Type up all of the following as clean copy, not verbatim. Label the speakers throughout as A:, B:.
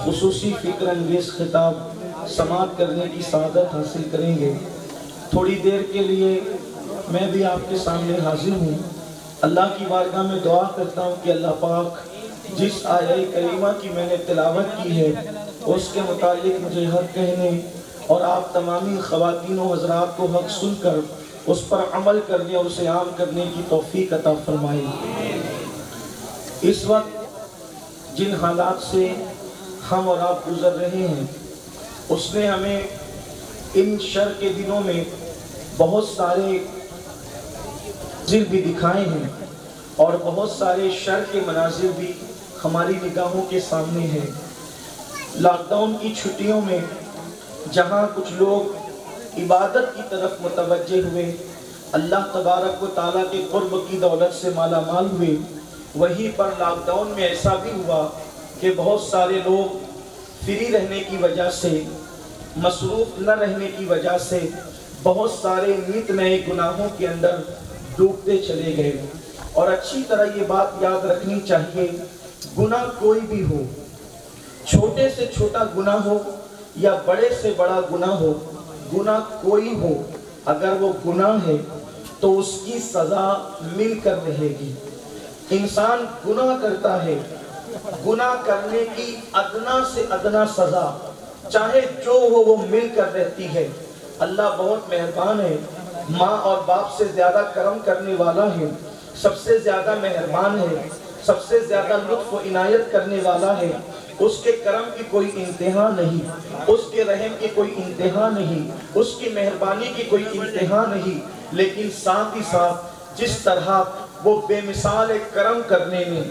A: خصوصی فکر انگیز خطاب سماعت کرنے کی سعادت حاصل کریں گے۔ تھوڑی دیر کے لیے میں بھی آپ کے سامنے حاضر ہوں۔ اللہ کی بارگاہ میں دعا کرتا ہوں کہ اللہ پاک جس آیہ کریمہ کی میں نے تلاوت کی ہے اس کے متعلق مجھے حق کہنے اور آپ تمامی خواتین و حضرات کو حق سن کر اس پر عمل کرنے اور اسے عام کرنے کی توفیق عطا فرمائے۔ اس وقت جن حالات سے ہم اور آپ گزر رہے ہیں اس نے ہمیں ان شر کے دنوں میں بہت سارے مناظر بھی دکھائے ہیں اور بہت سارے شر کے مناظر بھی ہماری نگاہوں کے سامنے ہیں۔ لاک ڈاؤن کی چھٹیوں میں جہاں کچھ لوگ عبادت کی طرف متوجہ ہوئے، اللہ تبارک و تعالیٰ کے قرب کی دولت سے مالا مال ہوئے، وہیں پر لاک ڈاؤن میں ایسا بھی ہوا کہ بہت سارے لوگ فری رہنے کی وجہ سے، مصروف نہ رہنے کی وجہ سے بہت سارے نت نئے گناہوں کے اندر ڈوبتے چلے گئے۔ اور اچھی طرح یہ بات یاد رکھنی چاہیے، گناہ کوئی بھی ہو، چھوٹے سے چھوٹا گناہ ہو یا بڑے سے بڑا گناہ ہو، گناہ کوئی ہو، اگر وہ گناہ ہے تو اس کی سزا مل کر رہے گی۔ انسان گناہ کرتا ہے، گناہ کرنے کی ادنا سے ادنا سزا چاہے جو ہو وہ مل کر رہتی ہے۔ اللہ بہت مہربان ہے، ماں اور باپ سے زیادہ کرم کرنے والا ہے، سب سے زیادہ مہربان ہے، سب سے زیادہ لطف و عنایت کرنے والا ہے۔ اس کے کرم کی کوئی انتہا نہیں، اس کے رحم کی کوئی انتہا نہیں، اس کی مہربانی کی کوئی انتہا نہیں، لیکن ساتھ ہی ساتھ جس طرح وہ بے مثال ہے کرم کرنے میں،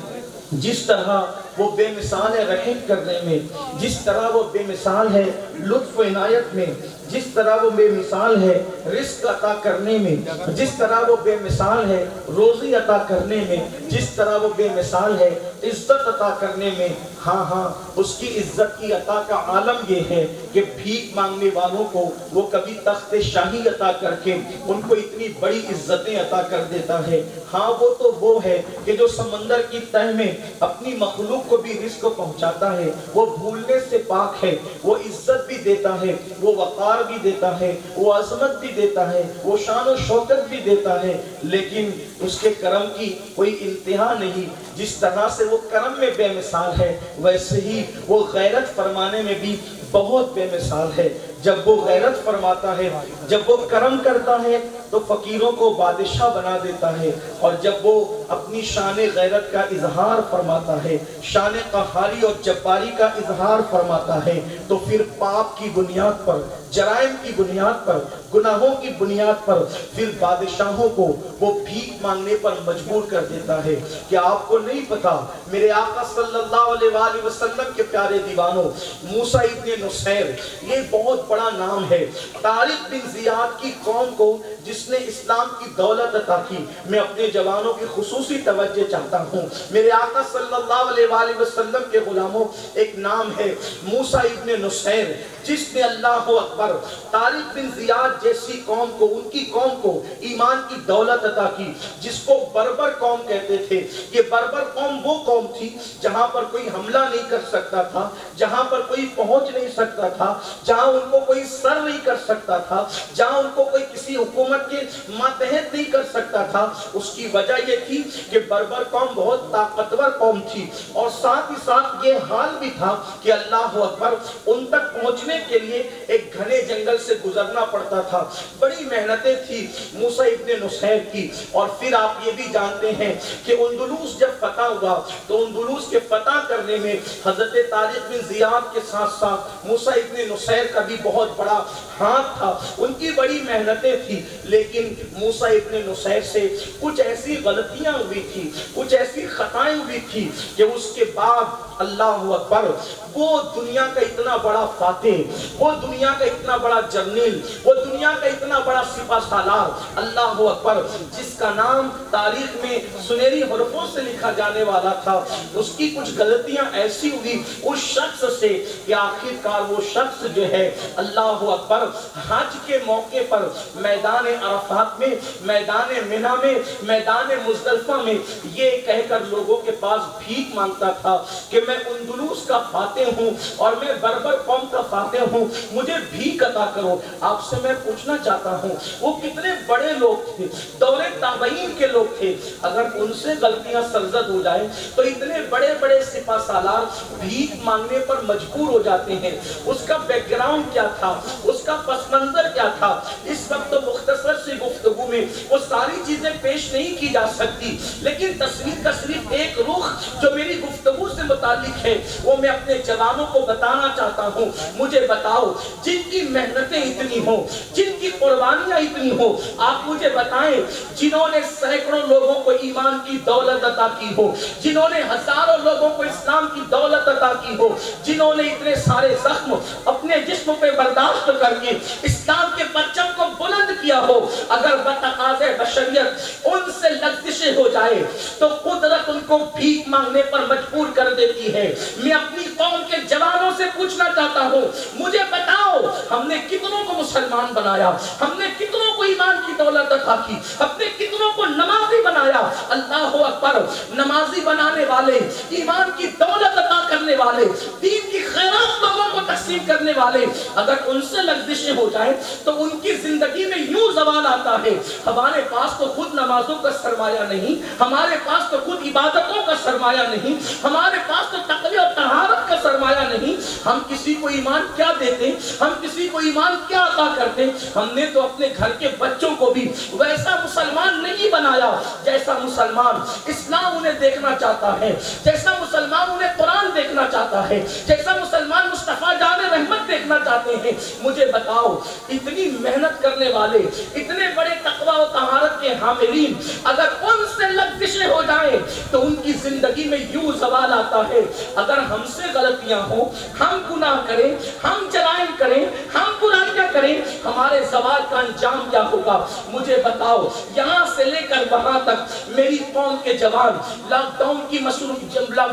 A: جس طرح وہ بے مثال ہے رحم کرنے میں، جس طرح وہ بے مثال ہے لطف و عنایت میں، جس طرح وہ بے مثال ہے رزق عطا کرنے میں، جس طرح وہ بے مثال ہے روزی عطا کرنے میں، جس طرح وہ بے مثال ہے عزت عطا کرنے میں، ہاں اس کی عزت کی عطا کا عالم یہ ہے کہ بھیک مانگنے والوں کو وہ کبھی تخت شاہی عطا کر کے ان کو اتنی بڑی عزتیں عطا کر دیتا ہے۔ ہاں وہ تو وہ ہے کہ جو سمندر کی تہ میں اپنی مخلوق کو بھی رزق پہنچاتا ہے، وہ بھولنے سے پاک ہے، وہ عزت بھی دیتا ہے، وہ وقار بھی دیتا ہے، وہ عظمت بھی دیتا ہے، وہ شان و شوکت بھی دیتا ہے، لیکن اس کے کرم کی کوئی انتہا نہیں۔ جس طرح سے وہ کرم میں بے مثال ہے ویسے ہی وہ غیرت فرمانے میں بھی بہت بے مثال ہے۔ جب وہ غیرت فرماتا ہے، جب وہ کرم کرتا ہے تو فقیروں کو بادشاہ بنا دیتا ہے، اور جب وہ اپنی شان غیرت کا اظہار فرماتا ہے، شان قہاری اور جباری کا اظہار فرماتا ہے، تو پھر پاپ کی بنیاد پر، جرائم کی بنیاد پر، گناہوں کی بنیاد پر پھر بادشاہوں کو وہ بھیک مانگنے پر مجبور کر دیتا ہے۔ کہ آپ کو نہیں پتا میرے آقا صلی اللہ علیہ وآلہ وسلم کے پیارے دیوانوں، موسیٰ ابن نصیر یہ بہت بڑا نام ہے۔ طارق بن زیاد کی قوم کو جس نے اسلام کی دولت عطا کی، میں اپنے جوانوں کی خصوصی توجہ چاہتا ہوں۔ میرے آقا صلی اللہ علیہ وآلہ وسلم کے غلاموں ایک نام ہے موسیٰ ابن نصیر، جس نے اللہ اکبر طارق بن زیاد جیسی قوم کو، ان کی قوم کو ایمان کی دولت عطا کی، جس کو بربر قوم کہتے تھے۔ یہ بربر قوم وہ قوم تھی جہاں پر کوئی حملہ نہیں کر سکتا تھا، جہاں پر کوئی پہنچ نہیں سکتا تھا، جہاں ان کو کوئی سر نہیں کر سکتا تھا، جہاں ان کو کوئی کسی حکومت کے ماتحت نہیں کر سکتا تھا۔ اس کی وجہ یہ تھی کہ بربر قوم بہت طاقتور قوم تھی، اور ساتھ ہی ساتھ یہ حال بھی تھا کہ اللہ اکبر ان تک پہنچنے کے لیے ایک گھنے جنگل سے گزرنا پڑتا تھا۔ بڑی محنتیں تھی موسیٰ ابن نصیر کی۔ اور پھر آپ یہ بھی جانتے ہیں کہ اندلس جب فتح ہوا تو اندلس کے فتح کرنے میں حضرت طارق بن زیاد کے ساتھ ساتھ موسیٰ ابن نصیر کا بھی بہت بڑا ہاتھ تھا، ان کی بڑی محنتیں تھی۔ لیکن موسیٰ ابن نصیر سے کچھ ایسی غلطیاں ہوئی تھی، کچھ ایسی خطائیں ہوئی تھی کہ اس کے بعد اللہ اکبر وہ دنیا کا اتنا بڑا فاتح، وہ دنیا کا اتنا بڑا جرنیل، وہ دنیا دنیا کا اتنا بڑا سپہ سالار، اللہ اکبر، جس کا نام تاریخ میں سنہری حروفوں سے لکھا جانے والا تھا، اس کی کچھ غلطیاں ایسی ہوئی اس شخص سے کہ آخر کار وہ شخص جو ہے اللہ اکبر حج کے موقع پر میدان عرفات میں، میدان منی میں، میدان مزدلفہ میں یہ کہہ کر لوگوں کے پاس بھیک مانگتا تھا کہ میں اندلس کا فاتح ہوں اور میں بربر قوم کا فاتح ہوں، مجھے بھیک عطا کرو۔ آپ سے میں پوچھنا چاہتا ہوں وہ کتنے بڑے لوگ تھے، دور تابعین کے لوگ تھے، اگر ان سے غلطیاں سرزد ہو جائیں تو اتنے بڑے بڑے سپہ سالار بھیک مانگنے پر مجبور ہو جاتے ہیں۔ اس کا بیک گراؤنڈ کیا تھا، اس کا پس منظر کیا تھا، اس وقت تو مختصر سی گفتگو میں وہ ساری چیزیں پیش نہیں کی جا سکتی، لیکن تصویر کا صرف ایک رخ جو میری گفتگو سے متعلق ہے وہ میں اپنے جوانوں کو بتانا چاہتا ہوں۔ مجھے بتاؤ، جن کی محنتیں اتنی ہوں، جن کی قربانیاں اتنی ہوں، آپ مجھے بتائیں، جنہوں نے سینکڑوں لوگوں کو ایمان کی دولت عطا کی ہو، جنہوں نے ہزاروں لوگوں کو اسلام کی دولت عطا کی ہو، جنہوں نے اتنے سارے زخم اپنے جسم پہ برداشت کر کے اسلام کے پرچم کو بلند کیا ہو، اگر بتقاضے بشریت ان سے لغزشیں ہو جائے تو قدرت ان کو بھیک مانگنے پر مجبور کر دیتی ہے۔ میں اپنی قوم کے جوانوں سے پوچھنا چاہتا ہوں، مجھے بتاؤ، ہم نے کتنوں کو مسلمان بنایا، ہم نے کتنوں کو ایمان کی دولت عطا کی، ہم نے کتنوں کو نمازی بنایا۔ اللہ اکبر، نمازی بنانے والے، ایمان کی دولت عطا کرنے والے، دین کی خیرات لوگوں کو تقسیم کرنے والے، اگر ان سے لغزشیں ہو جائیں تو ان کی زندگی میں یوں زوال آتا ہے، ہمارے پاس تو خود نمازوں کا سرمایہ نہیں، ہمارے پاس تو خود عبادتوں کا سرمایہ نہیں، ہمارے پاس تو تقوی اور طہارت کا سرمایہ نہیں، ہم کسی کو ایمان کیا دیتے، ہم کسی کو ایمان کیا عطا کرتے؟ ہم نے تو اپنے گھر کے بچوں کو بھی ویسا مسلمان نہیں بنایا جیسا مسلمان اسلام انہیں دیکھنا چاہتا ہے، جیسا مسلمان انہیں قرآن دیکھنا چاہتا ہے، جیسا مسلمان مصطفیٰ جان رحمت دیکھنا چاہتے ہیں۔ مجھے بتاؤ، اتنی محنت کرنے والے، اتنے بڑے تقوی و طہارت کے حاملین، اگر ان سے لغزشیں ہو جائیں تو ان کی زندگی میں یوں زوال آتا ہے۔ اگر ہم سے غلطیاں ہوں، ہم گناہ کریں، ہم جرائم کریں، ہم برائیاں کریں، ہمارے زوال کا انجام کیا ہوگا؟ مجھے بتاؤ، یہاں سے لے کر وہاں تک میری قوم کے جوان لاک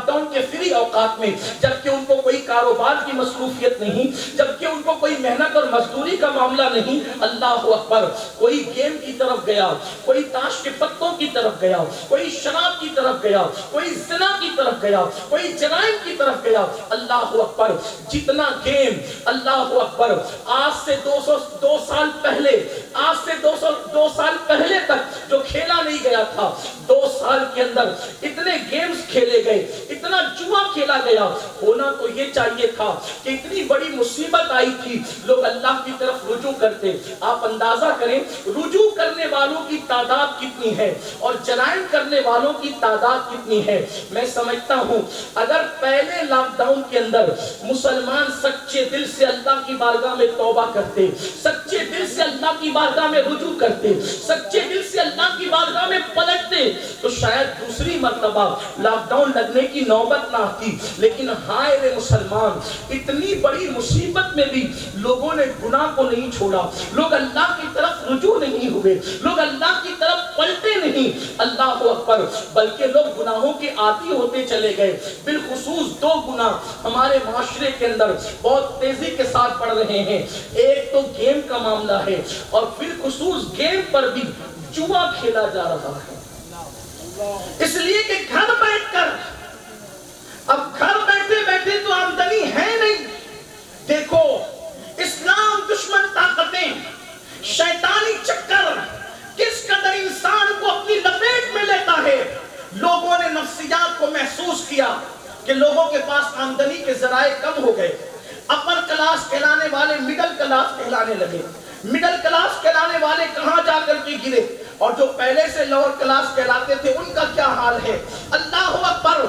A: ڈاؤن کے فری اوقات میں، جبکہ ان کو کوئی کاروبار کی مصروفیت نہیں، جبکہ ان کو کوئی محنت اور مزدوری کا معاملہ نہیں، اللہ اکبر، کوئی گیم کی طرف گیا، کوئی تاش کے پتوں کی طرف گیا، کوئی شراب کی طرف گیا، کوئی زنا کی طرف گیا، کوئی جرائم کی طرف گیا، اللہ اکبر، جتنا گیم، اللہ اکبر، آج سے 202 سال پہلے، آج سے 202 سال پہلے تک جو کھیلا نہیں گیا تھا، 2 سال کے اندر اتنے گیمز کھیلے گئے، اتنا جوا کھیلا گیا۔ ہونا تو یہ چاہیے تھا کہ اتنی بڑی مصیبت آئی تھی، لوگ اللہ کی طرف رجوع کرتے۔ آپ اندازہ کریں رجوع کرنے والوں کی تعداد کتنی ہے اور جرائم کرنے والوں کی تعداد کتنی ہے۔ میں سمجھتا ہوں اگر پہلے لاک ڈاؤن کے اندر مسلمان سچے دل سے اللہ کی بارگاہ میں توبہ کرتے، سچے دل سے اللہ کی بارگاہ میں رجوع کرتے، سچے دل سے اللہ کی بارگاہ میں پلٹتے، تو شاید دوسری مرتبہ لاک ڈاؤن لگنے کی نوبت نہ آتی۔ لیکن ہائے رے مسلمان، اتنی بڑی مصیبت میں بھی لوگوں نے گناہ کو نہیں چھوڑا، لوگ اللہ کی طرف رجوع نہیں ہوئے، لوگ اللہ کی طرف پلٹے نہیں، اللہ اکبر، بلکہ لوگ گناہوں کے عادی ہوتے چلے گئے۔ بالخصوص 2 گناہ ہمارے معاشرے کے اندر بہت تیزی کے ساتھ بڑھ رہے ہیں۔ ایک تو گیم کا معاملہ ہے، اور بالخصوص گیم پر بھی جوا کھیلا جا رہا ہے، اس لیے کہ گھر بیٹھ کر، اب گھر بیٹھے بیٹھے تو آمدنی ہے نہیں۔ دیکھو اسلام دشمن طاقتیں، شیطانی چکر کس قدر انسان کو اپنی لپیٹ میں لیتا ہے۔ لوگوں نے نفسیات کو محسوس کیا کہ لوگوں کے پاس آمدنی کے ذرائع کم ہو گئے، اپر کلاس کہلانے والے مڈل کلاس کہلانے لگے، مڈل کلاس کہلانے والے کہاں جا کر کے گرے، اور جو پہلے سے لوور کلاس کہلاتے تھے ان کا کیا حال ہے۔ اللہ اکبر،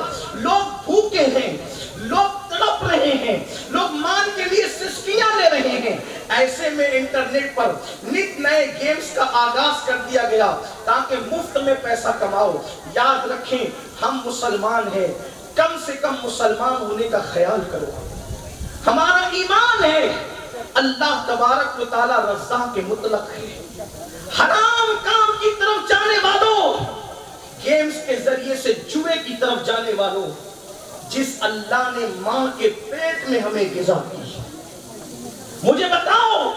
A: لوگ بھوکے ہیں، لوگ تڑپ رہے ہیں، لوگ مان کے لیے سسکیاں لے رہے ہیں۔ ایسے میں انٹرنیٹ پر نت نئے گیمز کا آغاز کر دیا گیا تاکہ مفت میں پیسہ کماؤ۔ یاد رکھیں ہم مسلمان ہیں، کم سے کم مسلمان ہونے کا خیال کرو، ہمارا ایمان ہے، اللہ تبارک و تعالی رزاق کے مطلق ہے. حرام کام کی طرف جانے والوں، گیمز کے ذریعے سے جوئے کی طرف جانے والوں، جس اللہ نے ماں کے پیٹ میں ہمیں غذا دی، مجھے بتاؤ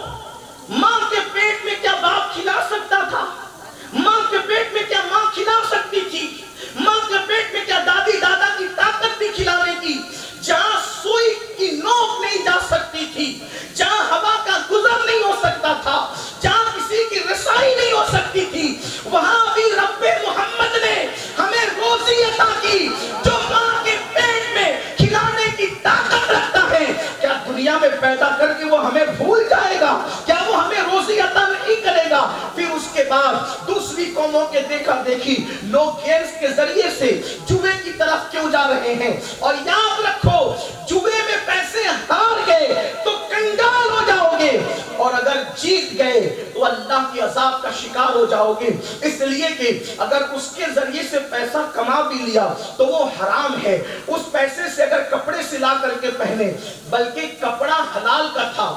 A: ماں کے پیٹ میں کیا باپ کھلا سکتا تھا؟ ماں کے پیٹ میں کیا ماں کھلا سکتی تھی؟ ماں کے پیٹ میں کیا دادی دادا کی طاقت بھی کھلانے کی؟ جہاں سوئی کی نوک نہیں جا سکتی تھی، جہاں ہوا کا گزر نہیں ہو سکتا تھا، جہاں کسی کی رسائی نہیں ہو سکتی تھی، وہاں بھی رب محمد نے ہمیں روزی عطا کی. جو ماں کے پیٹ میں کھلانے کی طاقت رکھتا ہے، کیا دنیا میں پیدا کر کے وہ ہمیں بھول جائے گا؟ کیا وہ ہمیں روزی عطا نہیں کرے گا؟ پھر اس کے بعد دوسری قوموں کے دیکھا دیکھی لوگ گیمز کے ذریعے سے جوئے کی طرف کیوں جا رہے ہیں؟ اور یاد رکھو، جوئے میں پیسے ہار گئے تو کنگال ہو جاؤ گے، اور اگر جیت گئے تو اللہ کی عذاب کا شکار ہو جاؤ گے. اس لیے کہ اگر اس کے ذریعے سے پیسہ کما بھی لیا تو وہ حرام ہے. اس پیسے سے اگر کپڑے سلا کر کے پہنے، بلکہ کپڑا حلال کا تھا،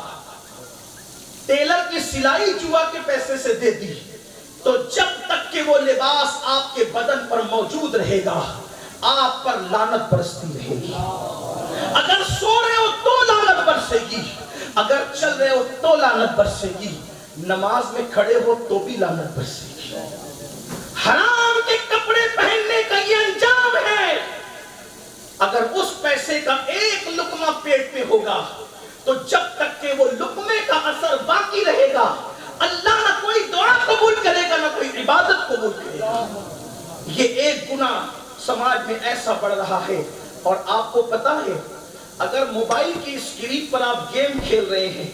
A: ٹیلر کی سلائی جوا کے پیسے سے دے دی، تو جب تک کہ وہ لباس آپ کے بدن پر موجود رہے گا، آپ پر لعنت برستی رہے گی. اگر سو رہے ہو تو لعنت برسے گی، اگر چل رہے ہو تو لعنت برسے گی، نماز میں کھڑے ہو تو بھی لعنت برسے گی. حرام کے کپڑے پہننے کا یہ انجام ہے. اگر اس پیسے کا ایک لقمہ پیٹ میں ہوگا تو جب تک کہ وہ لقمے کا اثر باقی رہے گا، اللہ نہ کوئی دعا قبول کرے گا، نہ کوئی عبادت قبول کرے گا. یہ ایک گناہ سماج میں ایسا بڑھ رہا ہے. اور آپ کو پتا ہے، اگر موبائل کی اسکرین پر آپ گیم کھیل رہے ہیں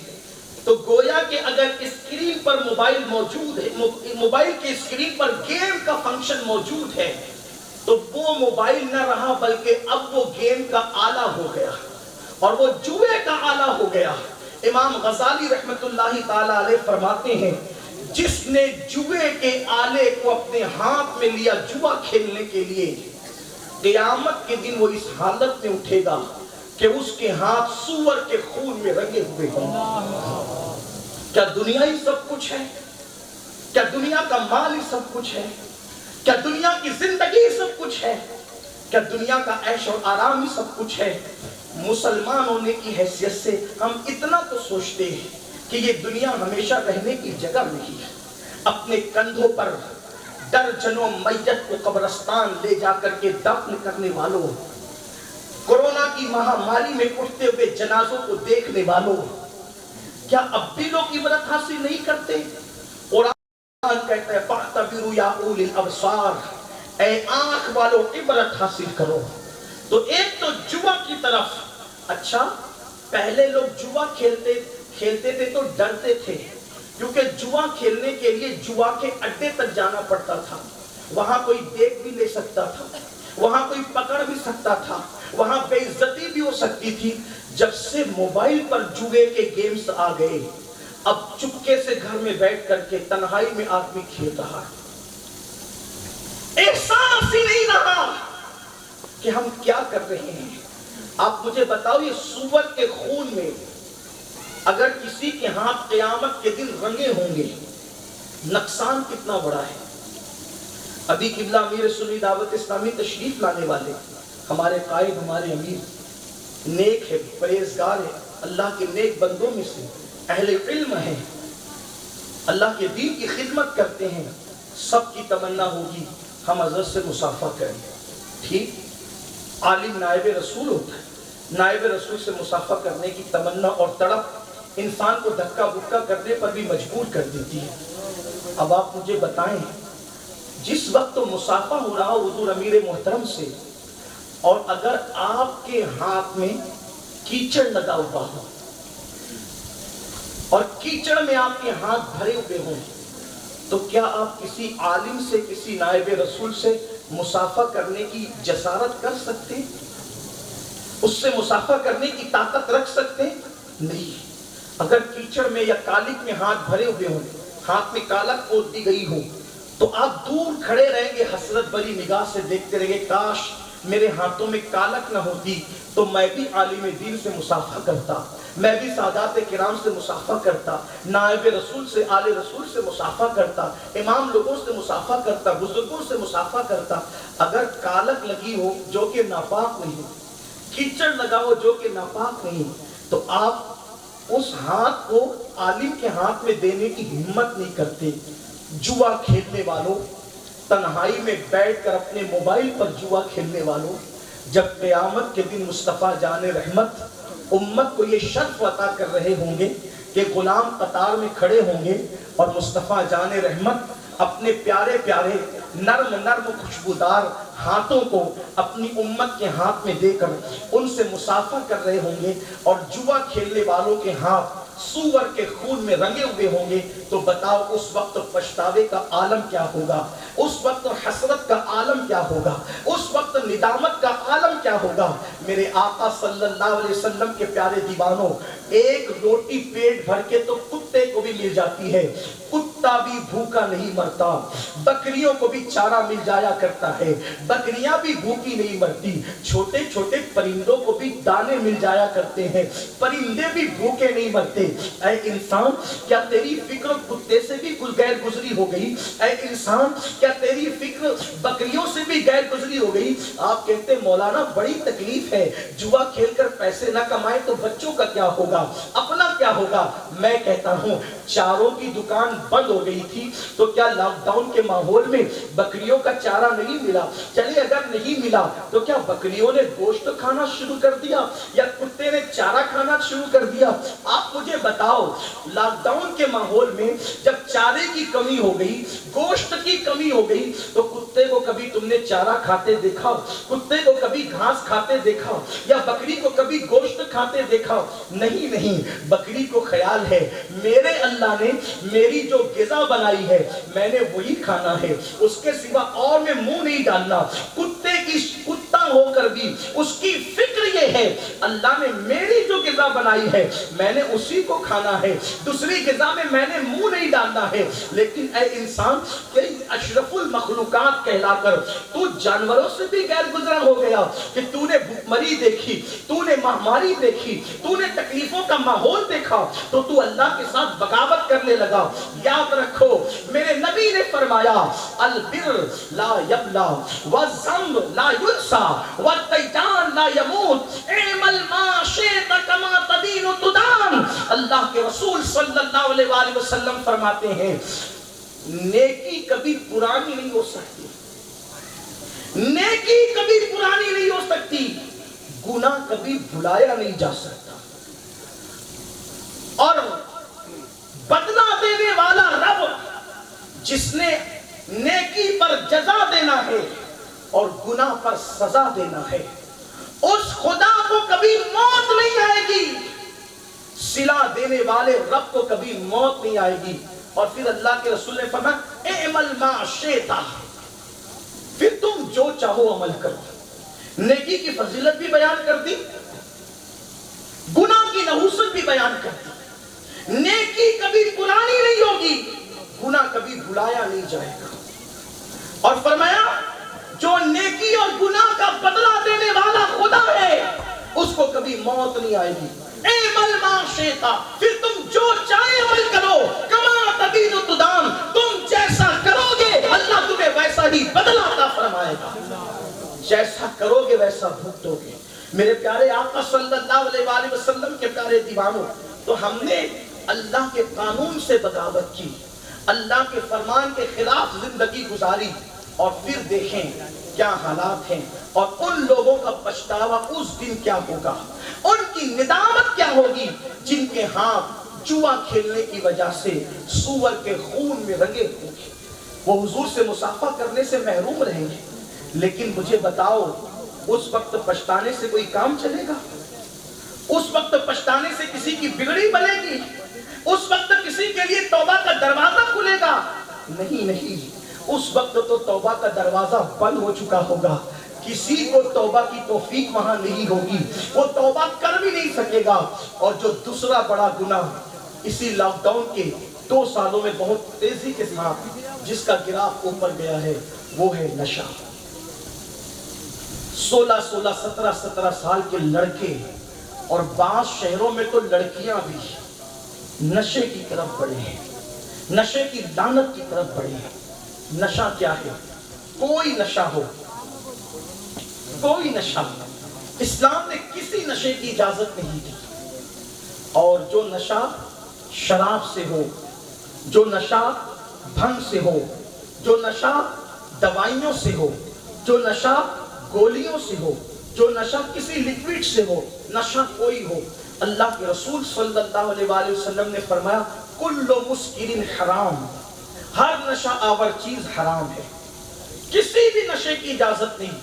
A: تو گویا کہ اگر اسکرین پر موبائل موجود ہے، موبائل کی اسکرین پر گیم کا فنکشن موجود ہے، تو وہ موبائل نہ رہا بلکہ اب وہ گیم کا آلہ ہو گیا اور وہ جوئے کا آلہ ہو گیا. امام غزالی رحمت اللہ تعالی علیہ فرماتے ہیں، جس نے جوئے کے آلے کو اپنے ہاتھ میں لیا جوا کھیلنے کے لیے، قیامت کے دن وہ اس حالت میں اٹھے گا کہ اس کے ہاتھ سور کے خون میں رنگے ہوئے ہیں. کیا دنیا ہی سب کچھ ہے؟ کیا دنیا کا مال ہی سب کچھ ہے؟ کیا دنیا کی زندگی ہی سب کچھ ہے؟ کیا دنیا کا عیش اور آرام ہی سب کچھ ہے؟ مسلمان ہونے کی حیثیت سے ہم اتنا تو سوچتے ہیں کہ یہ دنیا ہمیشہ رہنے کی جگہ نہیں ہے. اپنے کندھوں پر درجنوں میت کو قبرستان لے جا کر کے دفن کرنے والوں، کورونا کی مہاماری میں اٹھتے ہوئے جنازوں کو دیکھنے والوں، کیا اب بھی لوگ عبرت حاصل نہیں کرتے؟ قرآن کہتا ہے فَاعْتَبِرُوا يَا أُولِي الْأَبْصَارِ، اے آنکھ والوں عبرت حاصل کرو. تو ایک تو جوا کی طرف، اچھا پہلے لوگ جوا کھیلتے تھے تو ڈرتے تھے، کیونکہ جوا کھیلنے کے لیے جوا کے اڈے تک جانا پڑتا تھا. وہاں کوئی دیکھ بھی لے سکتا تھا، وہاں کوئی پکڑ بھی سکتا تھا، وہاں بے عزتی بھی ہو سکتی تھی. جب سے موبائل پر جوئے کے گیمز آ گئے، اب چپکے سے گھر میں بیٹھ کر کے تنہائی میں آدمی کھیل رہا ہے. احساس ہی نہیں رہا کہ ہم کیا کر رہے ہیں. آپ مجھے بتاؤ، یہ سور کے خون میں اگر کسی کے ہاتھ قیامت کے دن رنگے ہوں گے، نقصان کتنا بڑا ہے. ابھی قبلہ امیر سنی دعوت اسلامی تشریف لانے والے ہمارے قائد، ہمارے امیر نیک ہے، پرہیزگار ہے، اللہ کے نیک بندوں میں سے اہل علم ہیں، اللہ کے دین کی خدمت کرتے ہیں. سب کی تمنا ہوگی ہم حضرت سے مصافحہ کریں. ٹھیک، عالم نائب رسول ہوتا ہے، نائب رسول سے مصافحہ کرنے کی تمنا اور تڑپ انسان کو دھکا بکا کرنے پر بھی مجبور کر دیتی ہے. اب آپ مجھے بتائیں، جس وقت تو مصافحہ ہو رہا حضور امیر محترم سے، اور اگر آپ کے ہاتھ میں کیچڑ لگا ہوا ہو اور کیچڑ میں آپ کے ہاتھ بھرے ہوئے ہوں، تو کیا آپ کسی عالم سے، کسی نائب رسول سے مصافحہ کرنے کی جسارت کر سکتے؟ اس سے مصافحہ کرنے کی طاقت رکھ سکتے؟ نہیں. اگر کیچڑ میں یا کالک میں ہاتھ بھرے ہوئے ہوں، ہاتھ میں کالک پوت دی گئی ہو، تو آپ دور کھڑے رہیں گے، حسرت بری نگاہ سے دیکھتے رہیں گے، کاش میرے ہاتھوں میں کالک نہ ہوتی تو میں بھی عالم دین سے مصافحہ کرتا، میں بھی سادات کرام سے مصافحہ کرتا، نائب رسول سے، آل رسول سے مصافحہ کرتا، امام لوگوں سے مصافحہ کرتا، بزرگوں سے مصافحہ کرتا۔ اگر کالک لگی ہو جو کہ ناپاک نہیں، کیچڑ لگا ہو جو کہ ناپاک نہیں، تو آپ اس ہاتھ کو عالم کے ہاتھ میں دینے کی ہمت نہیں کرتے۔ جوا کھیلنے والوں، تنہائی میں بیٹھ کر اپنے موبائل پر جوا کھیلنے والوں، جب قیامت کے دن مصطفیٰ جان رحمت امت کو یہ شرف عطا کر رہے ہوں گے کہ غلام قطار میں کھڑے ہوں گے اور مصطفیٰ جان رحمت اپنے پیارے پیارے نرم نرم خوشبودار ہاتھوں کو اپنی امت کے ہاتھ میں دے کر ان سے مصافحہ کر رہے ہوں گے، اور جوا کھیلنے والوں کے ہاتھ سور کے خون میں رنگے ہوئے ہوں گے، تو بتاؤ اس وقت پچھتاوے کا عالم کیا ہوگا، اس وقت حسرت کا عالم کیا ہوگا، اس وقت ندامت کا عالم کیا ہوگا۔ میرے آقا صلی اللہ علیہ وسلم کے پیارے دیوانوں، ایک روٹی پیٹ بھر کے تو کتے کو بھی مل جاتی ہے، کتا بھی بھوکا نہیں مرتا، بکریوں کو بھی چارہ مل جایا کرتا ہے، بکریاں بھی بھوکی نہیں مرتی، چھوٹے چھوٹے پرندوں کو بھی دانے مل جایا کرتے ہیں، پرندے بھی بھوکے نہیں مرتے۔ اے انسان، کیا تیری فکر کتے سے بھی غیر گزری ہو گئی؟ اے انسان، کیا تیری فکر بکریوں سے بھی غیر گزری ہو گئی؟ آپ کہتے ہیں مولانا بڑی تکلیف ہے، جوا کھیل کر پیسے نہ کمائے تو بچوں کا کیا ہوگا، اپنا کیا ہوگا؟ میں کہتا ہوں چاروں کی دکان بند ہو گئی تھی تو کیا لاک ڈاؤن کے ماحول میں بکریوں کا چارہ نہیں ملا؟ چلیے اگر نہیں ملا تو کیا بکریوں نے گوشت کھانا شروع کر دیا یا کتے نے چارہ کھانا شروع کر دیا؟ آپ مجھے بتاؤ، لاک ڈاؤن کے ماحول میں جب چارے کی کمی ہو گئی، گوشت کی کمی ہو گئی، تو کتے کو کبھی تم نے چارہ کھاتے دیکھا؟ کتے کو کبھی گھاس کھاتے دیکھا؟ یا بکری کو کبھی گوشت کھاتے دیکھا؟ نہیں نہیں، بکری کو خیال ہے میرے اللہ نے میری جو غذا بنائی ہے میں نے وہی کھانا ہے، اس کے سوا اور میں منہ نہیں ڈالنا۔ کتے کی کتا ہو کر بھی اس کی فکر یہ ہے اللہ نے میری جو غذا بنائی ہے میں نے اسی کو کھانا ہے، دوسری غذا میں میں نے منہ نہیں ڈالنا ہے۔ لیکن اے انسان، کہ اشرف المخلوقات کہلا کر تو جانوروں سے بھی غیر گزرا ہو گیا کہ تو نے بھوکمری دیکھی، تو نے مہاماری دیکھی، تو نے تکلیفوں کا ماحول دیکھا تو تو اللہ کے ساتھ بغاوت کرنے لگا۔ یاد رکھو میرے نبی نے فرمایا البر لا یبلا والذنب لا ینسا والدیان لا یموت اعمل ما شئت کما تدین تدان۔ اللہ کے رسول صلی اللہ علیہ وآلہ وسلم فرماتے ہیں نیکی کبھی پرانی نہیں ہو سکتی، نیکی کبھی پرانی نہیں ہو سکتی، گناہ کبھی بھلایا نہیں جا سکتا، اور بدلہ دینے والا رب جس نے نیکی پر جزا دینا ہے اور گناہ پر سزا دینا ہے، اس خدا کو کبھی موت نہیں آئے گی، صلہ دینے والے رب کو کبھی موت نہیں آئے گی۔ اور پھر اللہ کے رسول نے فرمایا اعمل ما شئت، پھر تم جو چاہو عمل کرو۔ نیکی کی فضیلت بھی بیان کر دی، گناہ کی نحوست بھی بیان کر دی۔ نیکی کبھی پرانی نہیں ہوگی، گناہ کبھی بھلایا نہیں جائے گا، اور فرمایا جو نیکی اور گناہ کا بدلہ دینے والا خدا ہے اس کو کبھی موت نہیں آئے گی۔ اعمل ما شئت، پھر تم جو چاہے عمل کرو، کما تدین تدان، تم جیسا کرو گے اللہ تمہیں ویسا ہی بدلہ عطا فرمائے گا، جیسا کرو گے ویسا بھگتو گے۔ میرے پیارے آقا صلی اللہ علیہ وآلہ وسلم کے پیارے دیوانوں، تو ہم نے اللہ کے قانون سے بغاوت کی، اللہ کے فرمان کے خلاف زندگی گزاری، اور پھر دیکھیں کیا حالات ہیں، اور ان لوگوں کا پچھتاوا اس دن کیا ہوگا، ان کی ندامت کیا ہوگی جن کے ہاتھ جوا کھیلنے کی وجہ سے سور کے خون میں رنگے ہوں گے، وہ حضور سے مصافحہ کرنے سے محروم رہیں گے۔ لیکن مجھے بتاؤ اس وقت پچھتانے سے کوئی کام چلے گا؟ اس وقت پچھتانے سے کسی کی بگڑی بنے گی؟ اس وقت کسی کے لیے توبہ کا دروازہ کھلے گا؟ نہیں نہیں، اس وقت تو توبہ کا دروازہ بند ہو چکا ہوگا، کسی کو توبہ کی توفیق وہاں نہیں ہوگی، وہ توبہ کر بھی نہیں سکے گا۔ اور جو دوسرا بڑا گناہ اسی لاک ڈاؤن کے 2 سالوں میں بہت تیزی کے ساتھ جس کا گراف اوپر گیا ہے وہ ہے نشہ۔ 16 17 سال کے لڑکے اور بعض شہروں میں تو لڑکیاں بھی نشے کی طرف بڑھے ہیں، نشے کی لعنت کی طرف بڑھے ہیں۔ نشہ کیا ہے؟ کوئی نشہ ہو، کوئی نشہ، اسلام نے کسی نشے کی اجازت نہیں دی، اور جو نشہ شراب سے ہو، جو نشہ بھنگ سے ہو، جو نشہ دوائیوں سے ہو، جو نشہ گولیوں سے ہو، جو نشہ کسی لیکوڈ سے ہو، نشہ کوئی ہو، اللہ کے رسول صلی اللہ علیہ وآلہ وسلم نے فرمایا کل مسکر حرام، ہر نشہ آور چیز حرام ہے، کسی بھی نشے کی اجازت نہیں۔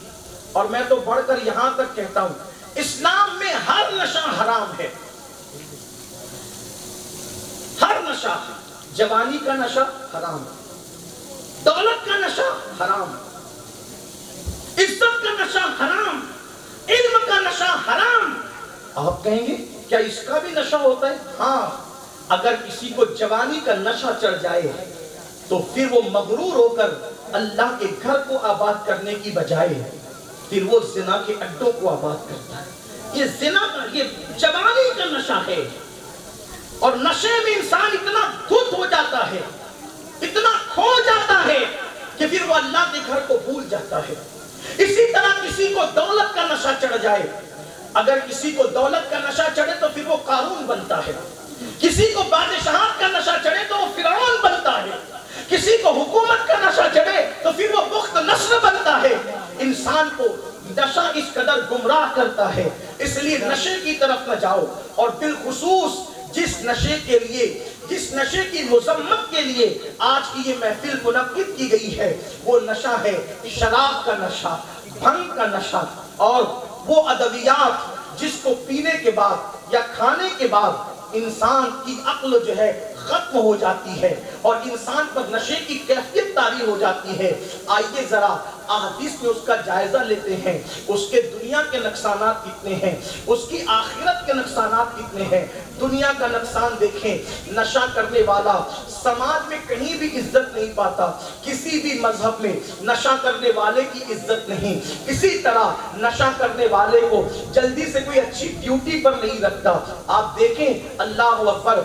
A: اور میں تو بڑھ کر یہاں تک کہتا ہوں اسلام میں ہر نشہ حرام ہے، ہر نشہ، جوانی کا نشہ حرام، دولت کا نشہ حرام، عزت کا نشہ حرام، علم کا نشہ حرام۔ آپ کہیں گے کیا اس کا بھی نشہ ہوتا ہے؟ ہاں، اگر کسی کو جوانی کا نشہ چڑھ جائے تو پھر وہ مغرور ہو کر اللہ کے گھر کو آباد کرنے کی بجائے پھر وہ زنا کے اڈوں کو آباد کرتا ہے۔ یہ زنا کا، یہ جوانی کا نشہ ہے، اور نشے میں انسان اتنا دھت ہو جاتا ہے، اتنا کھو جاتا ہے کہ پھر وہ اللہ کے گھر کو بھول جاتا ہے۔ اسی طرح کسی کو دولت کا نشہ چڑھ جائے، اگر کسی کو دولت کا نشہ چڑھے تو پھر وہ قارون بنتا ہے، کسی کو بادشاہت کا نشہ چڑھے تو وہ فرعون بنتا ہے، کسی کو حکومت کا نشہ چڑھے تو پھر وہ بخت نصر بنتا ہے۔ انسان کو نشہ اس قدر گمراہ کرتا ہے، اس لیے نشے کی طرف نہ جاؤ، اور بالخصوص جس نشے کے لیے، جس نشے کی مذمت کے لیے آج کی یہ محفل منعقد کی گئی ہے، وہ نشہ ہے شراب کا نشہ، بھنگ کا نشہ، اور وہ ادویات جس کو پینے کے بعد یا کھانے کے بعد انسان کی عقل جو ہے ختم ہو جاتی ہے اور انسان پر نشے کی کیفیت طاری ہو جاتی ہے۔ آئیے ذرا احادیث میں اس کا جائزہ لیتے ہیں، اس کے دنیا کے نقصانات کتنے ہیں، اس کی آخرت کے نقصانات کتنے ہیں۔ دنیا کا نقصان دیکھیں، نشہ کرنے والا سماج میں کہیں بھی عزت نہیں پاتا، کسی بھی مذہب میں نشہ کرنے والے کی عزت نہیں، کسی طرح نشہ کرنے والے کو جلدی سے کوئی اچھی ڈیوٹی پر نہیں رکھتا۔ آپ دیکھیں اللہ اکبر،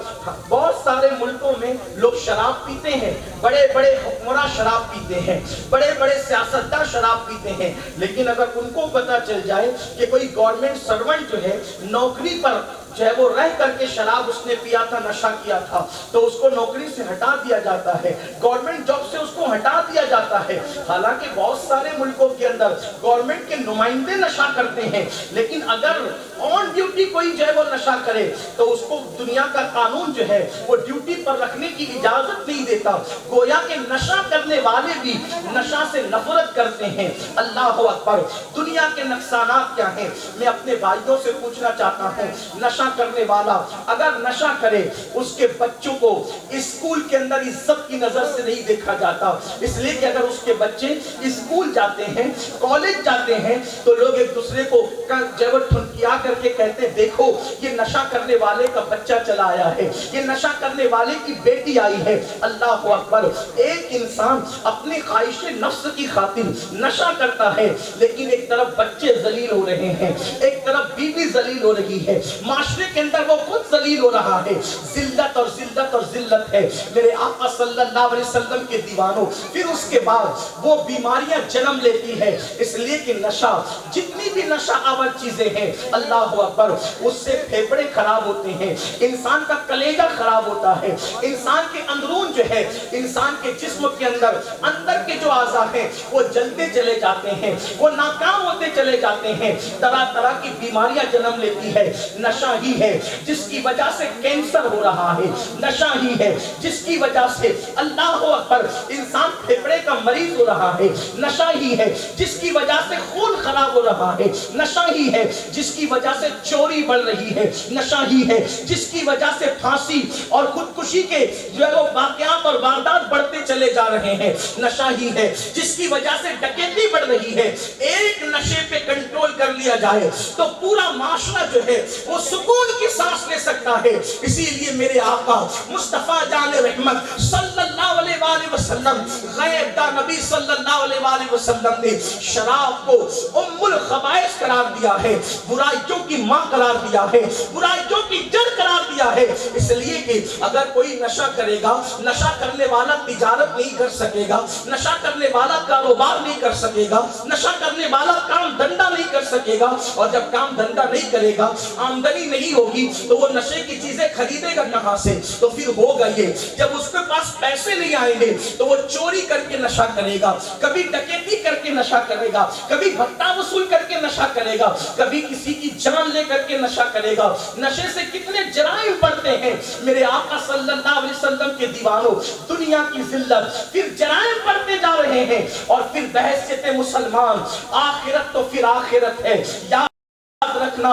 A: بہت سارے ملکوں میں لوگ شراب پیتے ہیں، بڑے بڑے حکمراں شراب پیتے ہیں، بڑے بڑے سیاستدان شراب پیتے ہیں، لیکن اگر ان کو پتہ چل جائے کہ کوئی گورنمنٹ سرونٹ جو ہے نوکری پر جو ہے وہ رہ کر کے شراب اس نے پیا تھا، نشہ کیا تھا، تو اس کو نوکری سے ہٹا دیا جاتا ہے، گورنمنٹ جاب سے اس کو ہٹا دیا جاتا ہے۔ حالانکہ بہت سارے ملکوں کے اندر گورنمنٹ کے نمائندے نشہ کرتے ہیں، لیکن اگر آن ڈیوٹی کوئی جو ہے وہ نشہ کرے تو اس کو دنیا کا قانون جو ہے وہ ڈیوٹی پر رکھنے کی اجازت نہیں دیتا۔ گویا کہ نشہ کرنے والے بھی نشہ سے نفرت کرتے ہیں۔ اللہ اکبر، دنیا کے نقصانات کیا ہیں؟ میں اپنے بھائیوں سے پوچھنا چاہتا ہوں، نشہ کرنے والا اگر نشہ کرے اس کے بچوں کو اسکول کے اندر عزت کی نظر سے نہیں دیکھا جاتا، اس لیے کہ اگر اس کے بچے اسکول جاتے ہیں، کالج جاتے ہیں، تو لوگ ایک دوسرے کو جو ٹھنکیا کر کے کہتے ہیں دیکھو یہ نشہ کرنے والے کا بچہ چلا آیا ہے، یہ نشہ کرنے والے کی بیٹی آئی ہے۔ اللہ اکبر، ایک انسان اپنی خواہش نفس کی خاطر نشہ کرتا ہے، لیکن ایک طرف بچے ذلیل ہو رہے ہیں، ایک طرف بیوی ذلیل ہو رہی ہے، معاشرے کے اندر وہ خود ذلیل ہو رہا ہے۔ ذلت اور ذلت اور ذلت ہے میرے آقا صلی اللہ علیہ وسلم کے دیوانوں۔ پھر اس کے بعد وہ بیماریاں جنم لیتی ہے، اس لیے کہ نشہ، جتنی بھی نشہ آور چیزیں ہیں، اللہ اکبر، اس سے پھیپڑے خراب ہوتے ہیں، انسان کا کلیجہ خراب ہوتا ہے، انسان کے اندرون جو ہے، انسان کے جسم کے اندر کے جو اعضاء ہیں وہ جلتے چلے جاتے ہیں، وہ ناکام ہوتے چلے جاتے ہیں، طرح طرح کی بیماریاں جنم لیتی ہے۔ نشہ ہی ہے جس کی وجہ سے کینسر ہو رہا ہے، نشہ ہی ہے جس کی وجہ سے اللہ اکبر انسان پھیپڑے کا مریض ہو رہا ہے، نشہ ہی ہے جس کی وجہ سے خون خراب ہو رہا ہے، نشہ ہی ہے جس کی وجہ سے چوری بڑھ رہی ہے، نشہ ہی ہے جس کی وجہ سے پھانسی اور خودکشی کے جو ہے وہ واقعات اور واردات بڑھتے چلے جا رہے ہیں، نشہ ہی ہے جس کی وجہ سے ڈکیتی بڑھ رہی ہے۔ ایک نشے پہ کنٹرول کر لیا جائے تو پورا معاشرہ جو ہے وہ سکون سکون کی سانس لے سکتا ہے۔ اسی لیے میرے آقا مصطفیٰ جان رحمت صلی اللہ علیہ وآلہ وسلم، غیب دا نبی صلی اللہ علیہ وآلہ وسلم نے شراب کو ام الخبائث قرار دیا ہے، برائیوں کی ماں قرار دیا ہے، برائیوں کی جڑ قرار دیا ہے۔ اس لیے کہ اگر کوئی نشہ کرے گا، نشہ کرنے والا تجارت نہیں کر سکے گا، نشہ کرنے والا کاروبار نہیں کر سکے گا، نشہ کرنے والا کام دھندا نہیں کر سکے گا، اور جب کام دھندا نہیں کرے گا، آمدنی نہیں ہوگی، تو وہ نشے کی چیزیں خریدے گا کہاں سے؟ تو پھر ہوگا یہ، جب اس کے پاس پیسے نہیں آئیں گے تو وہ چوری کر کے نشہ کرے گا، کبھی ڈکیتی کر کے نشہ کرے گا، کبھی بھتہ وصول کر کے نشہ کرے گا، کبھی کسی کی جان لے کر کے نشہ کرے گا۔ نشے سے کتنے جرائم بڑھتے ہیں میرے آقا صلی اللہ علیہ وسلم کے دیوانوں، دنیا کی ذلت، پھر جرائم بڑھتے جا رہے ہیں، اور پھر بحیثیت مسلمان آخرت تو پھر آخرت ہے۔ یاد رکھنا،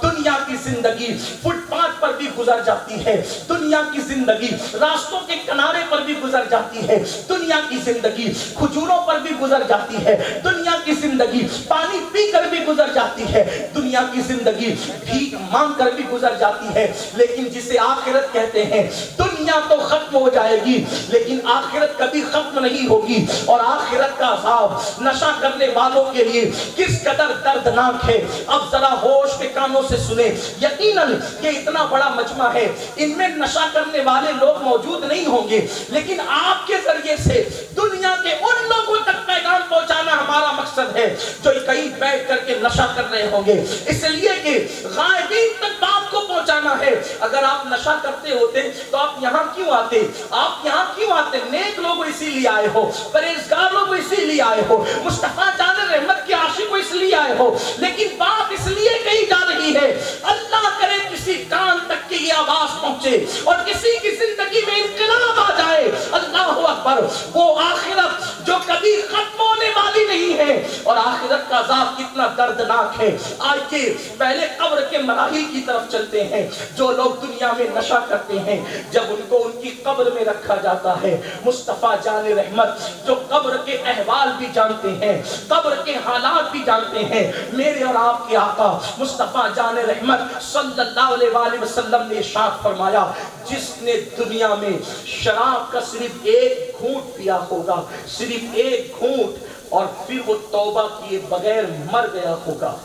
A: دنیا کی زندگی فٹ پاتھ پر بھی گزر جاتی ہے، دنیا کی زندگی راستوں کے کنارے پر بھی گزر جاتی ہے، دنیا کی زندگی کھجوروں پر بھی گزر جاتی ہے، دنیا کی زندگی پانی پی کر بھی گزر جاتی ہے، دنیا کی زندگی بھیک مانگ کر بھی گزر جاتی ہے، لیکن جسے آخرت کہتے ہیں، دنیا تو ختم ہو جائے گی لیکن آخرت کبھی ختم نہیں ہوگی۔ اور آخرت کا عذاب نشہ کرنے والوں کے لیے کس قدر دردناک ہے، اب ذرا ہوش کے کانوں سے سنیں۔ یقیناً یہ اتنا بڑا مجمع ہے، ان میں نشہ کرنے والے لوگ موجود نہیں ہوں گے، لیکن آپ کے ذریعے سے دنیا کے ان لوگوں تک پیغام پہنچانا ہمارا مقصد ہے جو کہیں بیٹھ کر کے نشہ کر رہے ہوں گے، اس لیے کہ غائبین تک بات کو پہنچانا ہے۔ اگر آپ نشہ کرتے ہوتے تو آپ یہاں کیوں آتے؟ آپ یہاں کیوں آتے؟ نیک لوگ اسی لیے آئے ہو، پرہیزگار لوگ اسی لیے آئے ہو، مصطفیٰ جان رحمت کے عاشق اس لیے آئے ہو، لیکن بات اس لیے کہی جا رہی ہے اللہ کرے کسی کان تک کی یہ آواز پہنچے اور کسی کی زندگی میں انقلاب آ جائے۔ اللہ اکبر، وہ آخرت جو کبھی ختم ہونے والی نہیں ہے، اور آخرت کا عذاب کتنا دردناک ہے۔ آئیے پہلے قبر کے مراحل کی طرف چلتے ہیں۔ جو لوگ دنیا میں نشہ کرتے ہیں، جب ان کو ان کی قبر میں رکھا جاتا ہے، مصطفیٰ جان رحمت جو قبر کے احوال بھی جانتے ہیں، قبر کے حالات بھی جانتے ہیں، میرے اور آپ کے آقا مصطفیٰ جان رحمت صلی اللہ علیہ وآلہ وسلم نے ارشاد فرمایا، جس نے دنیا میں شراب کا صرف ایک گھونٹ پیا ہوگا، صرف ایک گھونٹ، اور پھر وہ توبہ کیے بغیر مر گیا ہوگا،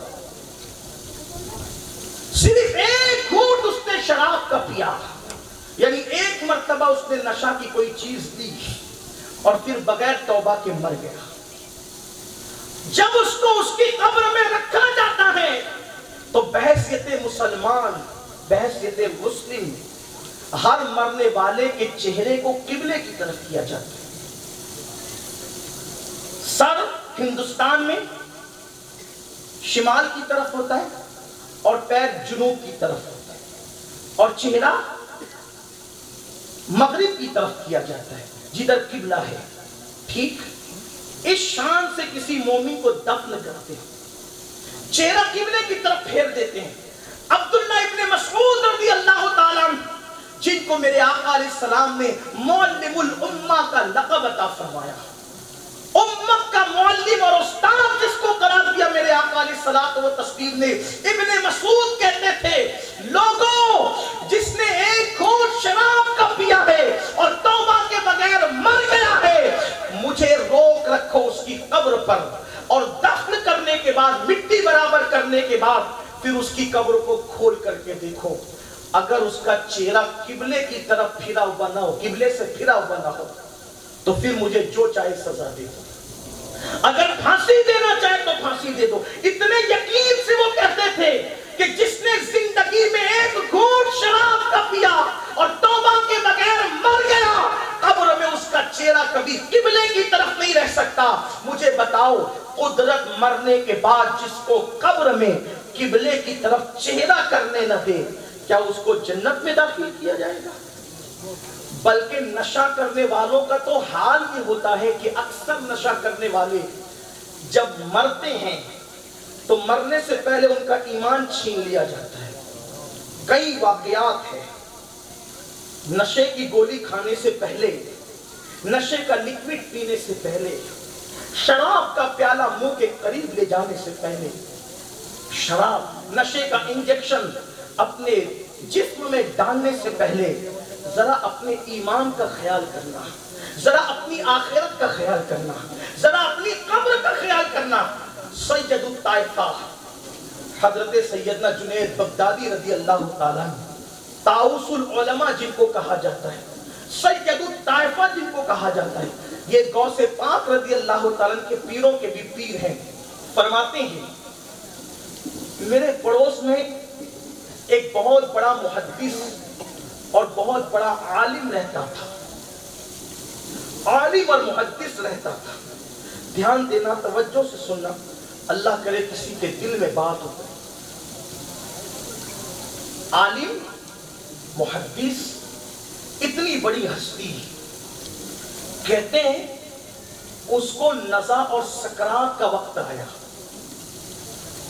A: صرف ایک گھونٹ اس نے شراب کا پیا، یعنی ایک مرتبہ اس نے نشہ کی کوئی چیز دی اور پھر بغیر توبہ کے مر گیا، جب اس کو اس کی قبر میں رکھا جاتا ہے تو بحیثیت مسلمان، بحیثیت مسلم، ہر مرنے والے کے چہرے کو قبلے کی طرف کیا جاتا ہے۔ سر ہندوستان میں شمال کی طرف ہوتا ہے اور پیر جنوب کی طرف ہوتا ہے، اور چہرہ مغرب کی طرف کیا جاتا ہے جدھر قبلہ ہے۔ ٹھیک اس شان سے کسی مومن کو دفن کرتے ہیں، چہرہ قبلے کی طرف پھیر دیتے ہیں۔ عبداللہ ابن مسعود رضی اللہ تعالیٰ عنہ، جن کو میرے آقا علیہ السلام نے معلم الامہ کا لقب عطا فرمایا، امت کا معلم اور استاد جس کو قرار دیا میرے آقا علیہ الصلوۃ والتسلیم نے، ابن مسعود کہتے تھے، لوگوں جس نے ایک گھونٹ شراب کا پیا ہے اور توبہ کے بغیر مر گیا ہے، مجھے روک رکھو اس کی قبر پر، اور دفن کرنے کے بعد، مٹی برابر کرنے کے بعد پھر اس کی قبر کو کھول کر کے دیکھو، اگر اس کا چہرہ قبلے کی طرف پھرا ہوا نہ ہو، قبلے سے پھرا ہوا نہ ہو، تو پھر مجھے جو چاہے سزا دے دو، اگر پھانسی دینا چاہے تو پھانسی دے دو۔ اتنے یقین سے وہ کہتے تھے کہ جس نے زندگی میں ایک گھونٹ شراب کا پیا اور توبہ کے بغیر مر گیا، قبر میں اس کا چہرہ کبھی قبلے کی طرف نہیں رہ سکتا۔ مجھے بتاؤ، قدرت مرنے کے بعد جس کو قبر میں قبلے کی طرف چہرہ کرنے نہ دے، کیا اس کو جنت میں داخل کیا جائے گا؟ بلکہ نشہ کرنے والوں کا تو حال یہ ہوتا ہے کہ اکثر نشہ کرنے والے جب مرتے ہیں تو مرنے سے پہلے ان کا ایمان چھین لیا جاتا ہے۔ کئی واقعات ہیں، نشے کی گولی کھانے سے پہلے، نشے کا لکوڈ پینے سے پہلے، شراب کا پیالہ منہ کے قریب لے جانے سے پہلے، شراب، نشے کا انجیکشن اپنے جسم میں ڈالنے سے پہلے ذرا اپنے ایمان کا خیال کرنا، ذرا اپنی آخرت کا خیال کرنا، ذرا اپنی قبر کا خیال کرنا۔ سید الطائفہ حضرت سیدنا جنید بغدادی رضی اللہ تعالیٰ عنہ، طاؤس العلماء جن کو کہا جاتا ہے، سید الطائفہ جن کو کہا جاتا ہے، یہ غوث پاک رضی اللہ تعالیٰ عنہ کے پیروں کے بھی پیر ہیں۔ فرماتے ہیں میرے پڑوس میں ایک بہت بڑا محدث اور بہت بڑا عالم رہتا تھا، عالم اور محدث رہتا تھا۔ دھیان دینا، توجہ سے سننا، اللہ کرے کسی کے دل میں بات ہو۔ عالم، محدث، اتنی بڑی ہستی، کہتے ہیں اس کو نزع اور سکرات کا وقت آیا،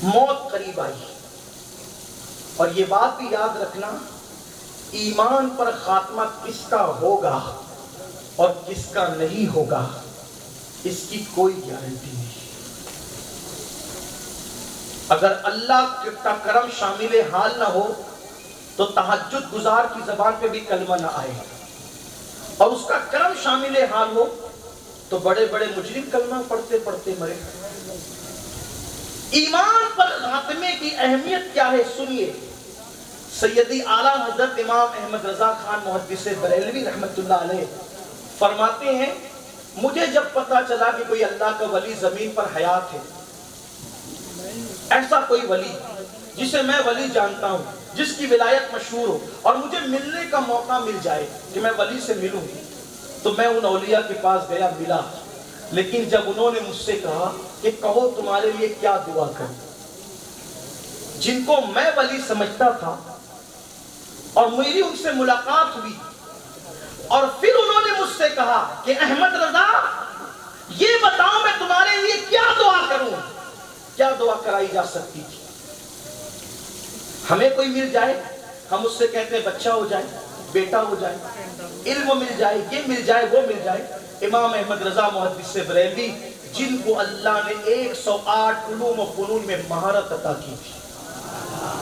A: موت قریب آئی، اور یہ بات بھی یاد رکھنا، ایمان پر خاتمہ کس کا ہوگا اور کس کا نہیں ہوگا اس کی کوئی گارنٹی نہیں۔ اگر اللہ کا کرم شامل حال نہ ہو تو تہجد گزار کی زبان پہ بھی کلمہ نہ آئے، اور اس کا کرم شامل حال ہو تو بڑے بڑے مجرم کلمہ پڑھتے پڑھتے مرے۔ ایمان پر خاتمے کی اہمیت کیا ہے سنیے۔ سیدی اعلیٰ حضرت امام احمد رضا خان محدث بریلوی رحمت اللہ علیہ فرماتے ہیں مجھے جب پتا چلا کہ کوئی اللہ کا ولی زمین پر حیات ہے، ایسا کوئی ولی جسے میں ولی جانتا ہوں، جس کی ولایت مشہور ہو، اور مجھے ملنے کا موقع مل جائے کہ میں ولی سے ملوں، تو میں ان اولیاء کے پاس گیا، ملا۔ لیکن جب انہوں نے مجھ سے کہا کہ کہو تمہارے لیے کیا دعا کروں، جن کو میں ولی سمجھتا تھا، اور میری ان سے ملاقات ہوئی، اور پھر انہوں نے مجھ سے کہا کہ احمد رضا یہ بتاؤ میں تمہارے لیے کیا دعا کروں، کیا دعا کرائی جا سکتی تھی؟ ہمیں کوئی مل جائے، ہم اس سے کہتے ہیں بچہ ہو جائے، بیٹا ہو جائے، علم مل جائے، یہ مل جائے، وہ مل جائے۔ امام احمد رضا محدث بریلوی جن کو اللہ نے 108 علوم و فنون میں مہارت عطا کی تھی،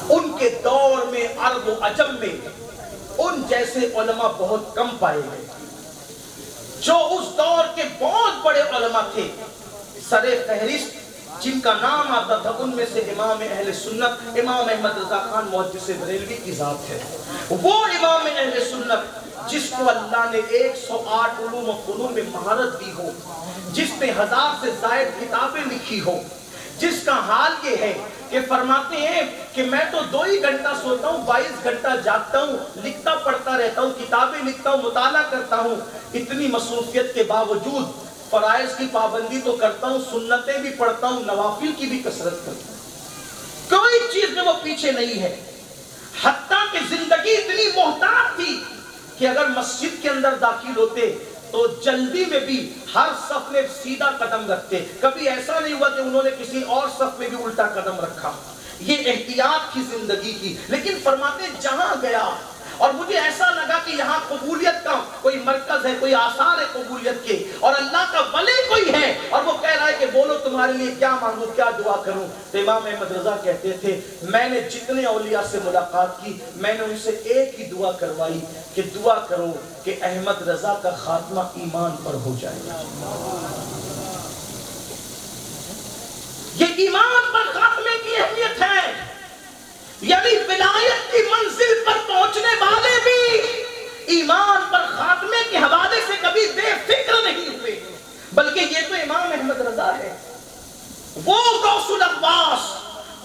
A: ان کے دور میں عرب و عجم میں ان جیسے علماء بہت کم پائے گئے۔ جو اس دور کے بہت بڑے علماء تھے، سر فہرست جن کا نام آتا تھا ان میں سے امام اہل سنت امام احمد رضا خان محدث بریلوی کی ذات ہے۔ وہ امام اہل سنت جس کو اللہ نے 108 علوم و فنون میں مہارت دی ہو، جس نے 1000 سے زائد کتابیں لکھی ہو، جس کا حال یہ ہے کہ فرماتے ہیں کہ میں تو 2 ہی گھنٹہ سوتا ہوں، 22 گھنٹہ جاگتا ہوں، لکھتا پڑھتا رہتا ہوں، کتابیں لکھتا ہوں، مطالعہ کرتا ہوں، اتنی مصروفیت کے باوجود فرائض کی پابندی تو کرتا ہوں، سنتیں بھی پڑھتا ہوں، نوافل کی بھی کثرت کرتا ہوں، کوئی چیز میں وہ پیچھے نہیں ہے۔ حتیٰ کہ زندگی اتنی محتاط تھی کہ اگر مسجد کے اندر داخل ہوتے تو جلدی میں بھی ہر صف میں سیدھا قدم رکھتے، کبھی ایسا نہیں ہوا کہ انہوں نے کسی اور صف میں بھی الٹا قدم رکھا۔ یہ احتیاط کی زندگی کی، لیکن فرماتے جہاں گیا اور مجھے ایسا لگا کہ یہاں قبولیت کا کوئی مرکز ہے، کوئی آثار ہے قبولیت کے، اور اللہ کا ولی کوئی ہے اور وہ کہہ رہا ہے کہ بولو تمہارے لیے کیا مانگوں، کیا دعا کروں، تو امام احمد رضا کہتے تھے میں نے جتنے اولیاء سے ملاقات کی میں نے ان سے ایک ہی دعا کروائی کہ دعا کرو کہ احمد رضا کا خاتمہ ایمان پر ہو جائے۔ یہ ایمان پر خاتمے کی اہمیت ہے، یعنی ولایت کی منزل پر پہنچنے والے بھی ایمان پر خاتمے کے حوالے سے کبھی بے فکر نہیں ہوئے، بلکہ یہ تو امام احمد رضا ہے، وہ غوث الاغواث،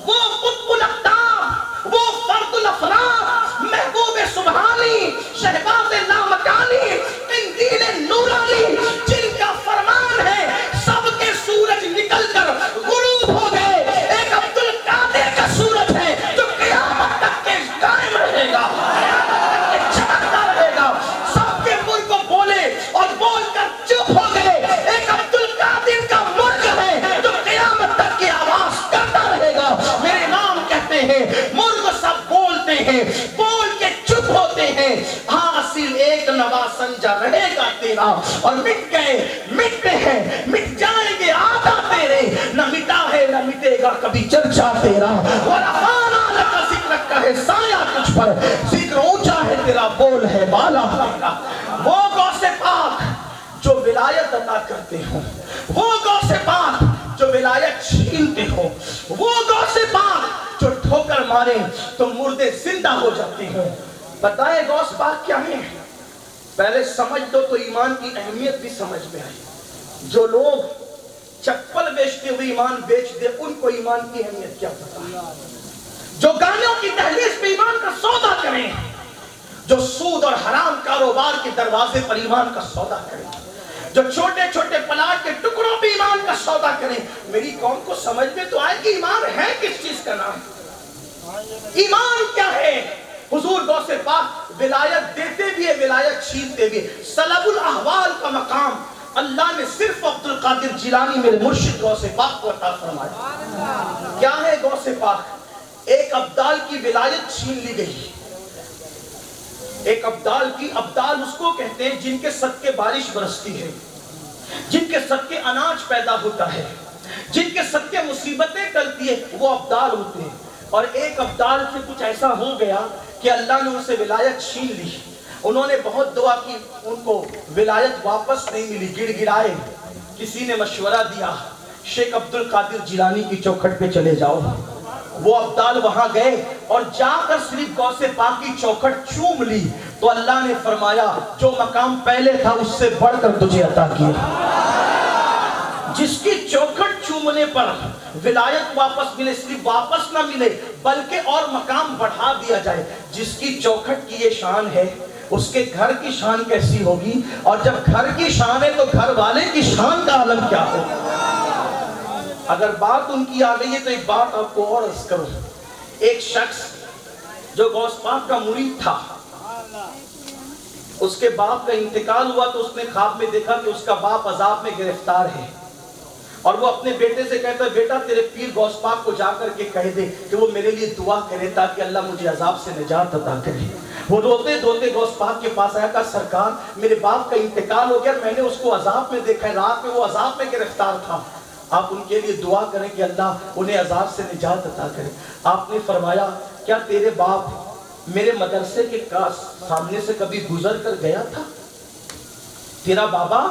A: وہ قطب الاقطاب، وہ فرد الافراد، محبوب سبحانی، شہباز لامکانی، قندیل نورانی، جن کا فرمان ہے سب کے سورج نکل کر غروب ہو گئے، ایک عبد القادر کا سورج ہے جو قیامت تک کے قائم رہے گا، چمکتا رہے گا، سب کے ملک کو بولے اور بول کر چپ ہو گئے، ایک عبد القادر کا ملک ہے جو قیامت تک کی آواز کرتا رہے گا۔ میرے امام کہتے ہیں ملک سب بولتے ہیں، بول کے چپ ہوتے ہیں، حاصل ایک نوا سنجا رہے گا تیرا، اور مٹ گئے مٹتے ہیں، مٹ جائیں گے آدھا تیرے، نہ مٹا ہے نہ مٹے گا کبھی چرچا تیرا، وَرَفَعْنَا لَكَ ذِكْرَكَ ہے سایہ تجھ پر، ذکر اونچا ہے تیرا، بول ہے بالا تیرا۔ وہ غوث پاک جو ولایت عطا کرتے ہو، وہ غوث پاک جو ولایت چھینتے ہو، وہ غوث پاک جو ٹھوکر مارے تو مردے زندہ ہو جاتے ہیں۔ بتائیں غوث پاک کیا ہے؟ پہلے سمجھ دو تو ایمان کی اہمیت بھی سمجھ میں آئی۔ جو لوگ چپل بیچتے ہوئے ایمان بیچ دے ان کو ایمان کی اہمیت کیا پتا ہے؟ جو گانوں کی دہلیز پہ ایمان کا سودا کریں، جو سود اور حرام کاروبار کے دروازے پر ایمان کا سودا کریں، جو چھوٹے چھوٹے پلاٹ کے ٹکڑوں پہ ایمان کا سودا کریں، میری قوم کو سمجھ میں تو آئے کہ ایمان ہے کس چیز کا نام؟ ایمان کیا ہے؟ حضور غوث پاک ولایت دیتے بھی ہے، ولایت چھینتے بھی ہے۔ سلب الاحوال کا مقام اللہ نے صرف عبد القادر جیلانی میرے مرشد غوث پاک کو عطا فرمایا۔ کیا ہے غوث پاک؟ ایک ابدال کی ولایت چھین لی گئی۔ ایک ابدال کی، ابدال اس کو کہتے ہیں جن کے صدقے بارش برستی ہے، جن کے صدقے اناج پیدا ہوتا ہے، جن کے صدقے مصیبتیں ٹلتی ہے، وہ ابدال ہوتے ہیں۔ اور ایک ابدال سے کچھ ایسا ہو گیا کہ اللہ نے ان سے ولایت چھین لی۔ انہوں نے بہت دعا کی، ان کو ولایت واپس نہیں ملی، گڑ گڑائے۔ کسی نے مشورہ دیا شیخ عبد القادر جیلانی کی چوکھٹ پہ چلے جاؤ۔ وہ ابدال وہاں گئے اور جا کر صرف غوث پاک کی چوکھٹ چوم لی تو اللہ نے فرمایا جو مقام پہلے تھا اس سے بڑھ کر تجھے عطا کیا۔ جس کی چوکھٹ چومنے پر ولایت واپس ملے، صرف واپس نہ ملے بلکہ اور مقام بڑھا دیا جائے۔ جس کی چوکھٹ کی یہ شان ہے اس کے گھر کی شان کیسی ہوگی؟ اور جب گھر کی شان ہے تو گھر والے کی شان کا عالم کیا ہو؟ اگر بات ان کی آ گئی ہے تو ایک بات آپ کو اور عرض کروں۔ ایک شخص جو غوث پاک کا مرید تھا، اس کے باپ کا انتقال ہوا تو اس نے خواب میں دیکھا کہ اس کا باپ عذاب میں گرفتار ہے، اور وہ اپنے بیٹے سے کہتا ہے بیٹا تیرے پیر غوث پاک کو جا کر کے کہہ دے کہ وہ میرے لیے دعا کرے تاکہ اللہ مجھے عذاب سے نجات عطا کرے۔ وہ روتے دھوتے غوث پاک کے پاس آیا، کہا سرکار میرے باپ کا انتقال ہو گیا، میں نے اس کو عذاب میں دیکھا ہے، رات میں وہ عذاب میں گرفتار تھا، آپ ان کے لیے دعا کریں کہ اللہ انہیں عذاب سے نجات عطا کرے۔ آپ نے فرمایا کیا تیرے باپ میرے مدرسے کے سامنے سے کبھی گزر کر گیا تھا؟ تیرا بابا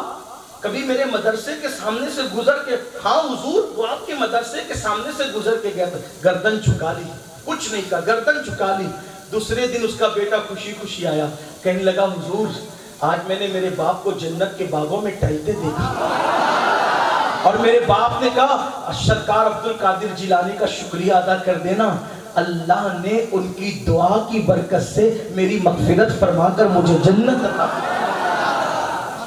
A: کبھی میرے مدرسے کے سامنے سے گزر کے؟ ہاں حضور وہ آپ کے مدرسے کے سامنے سے گزر کے گیا تھا۔ گردن جھکا لی، کچھ نہیں کہا، گردن جھکا لی۔ دوسرے دن اس کا بیٹا خوشی خوشی آیا، کہنے لگا حضور آج میں نے میرے باپ کو جنت کے باغوں میں ٹہلتے دیکھا، اور میرے باپ نے کہا سرکار عبد القادر جیلانی کا شکریہ ادا کر دینا، اللہ نے ان کی دعا کی برکت سے میری مغفرت فرما کر مجھے جنت عطا کی۔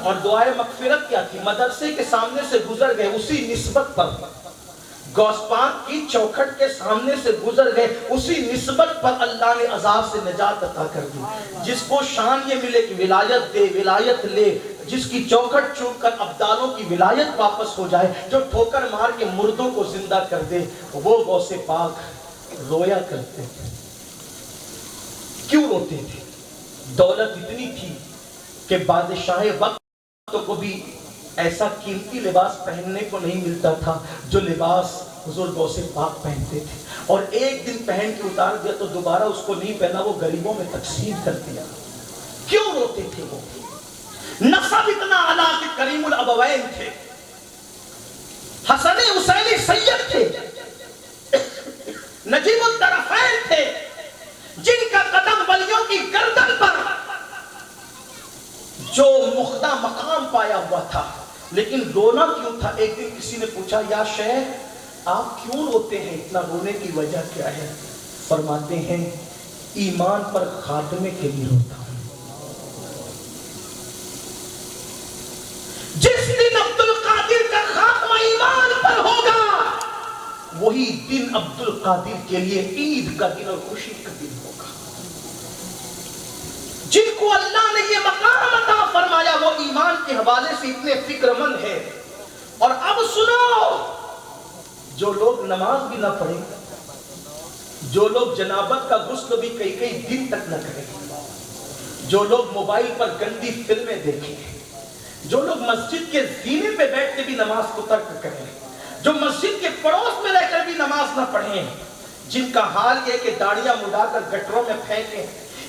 A: اور دعائے مغفرت کیا تھی؟ مدرسے کے سامنے سے گزر گئے، اسی نسبت پر غوث پاک کی چوکھٹ کے سامنے سے گزر گئے، اسی نسبت پر اللہ نے عذاب سے نجات عطا کر دی۔ جس کو شان یہ ملے کہ ولایت دے، ولایت لے، جس کی چوکھٹ چوم کر ابدالوں کی ولایت واپس ہو جائے، جو ٹھوکر مار کے مردوں کو زندہ کر دے، وہ غوث پاک رویا کرتے تھے۔ کیوں روتے تھے؟ دولت اتنی تھی کہ بادشاہ وقت کو بھی ایسا قیمتی لباس پہننے کو نہیں ملتا تھا جو لباس حضور غوث پاک پہنتے تھے، اور ایک دن پہن کے اتار دیا تو دوبارہ اس کو نہیں پہنا، وہ غریبوں میں تقسیم کر دیا۔ کیوں روتے تھے وہ؟ نسب اتنا اعلیٰ کہ کریم الابوین تھے، حسن حسینی سید تھے، نجیب الطرفین تھے، جن کا قدم ولیوں کی گردن پر جو مخدہ مقام پایا ہوا تھا، لیکن رونا کیوں تھا؟ ایک دن کسی نے پوچھا یا شیخ آپ کیوں روتے ہیں، اتنا رونے کی وجہ کیا ہے؟ فرماتے ہیں ایمان پر خاتمے کے لیے روتا ہوں۔ جس دن عبد القادر کا خاتمہ ایمان پر ہوگا وہی دن عبد القادر کے لیے عید کا دن اور خوشی کا دن ہوگا۔ جن کو اللہ نے یہ مقام عطا فرمایا وہ ایمان کے حوالے سے اتنے فکر مند ہے۔ اور اب سنو، جو لوگ نماز بھی نہ پڑھیں، جو لوگ جنابت کا غسل بھی کئی کئی دن تک نہ کریں، جو لوگ موبائل پر گندی فلمیں دیکھیں، جو لوگ مسجد کے زینے پہ بیٹھ کے بھی نماز کو ترک کریں، جو مسجد کے پڑوس میں رہ کر بھی نماز نہ پڑھیں، جن کا حال یہ ہے کہ داڑیاں مڈا کر گٹروں میں پھینکیں،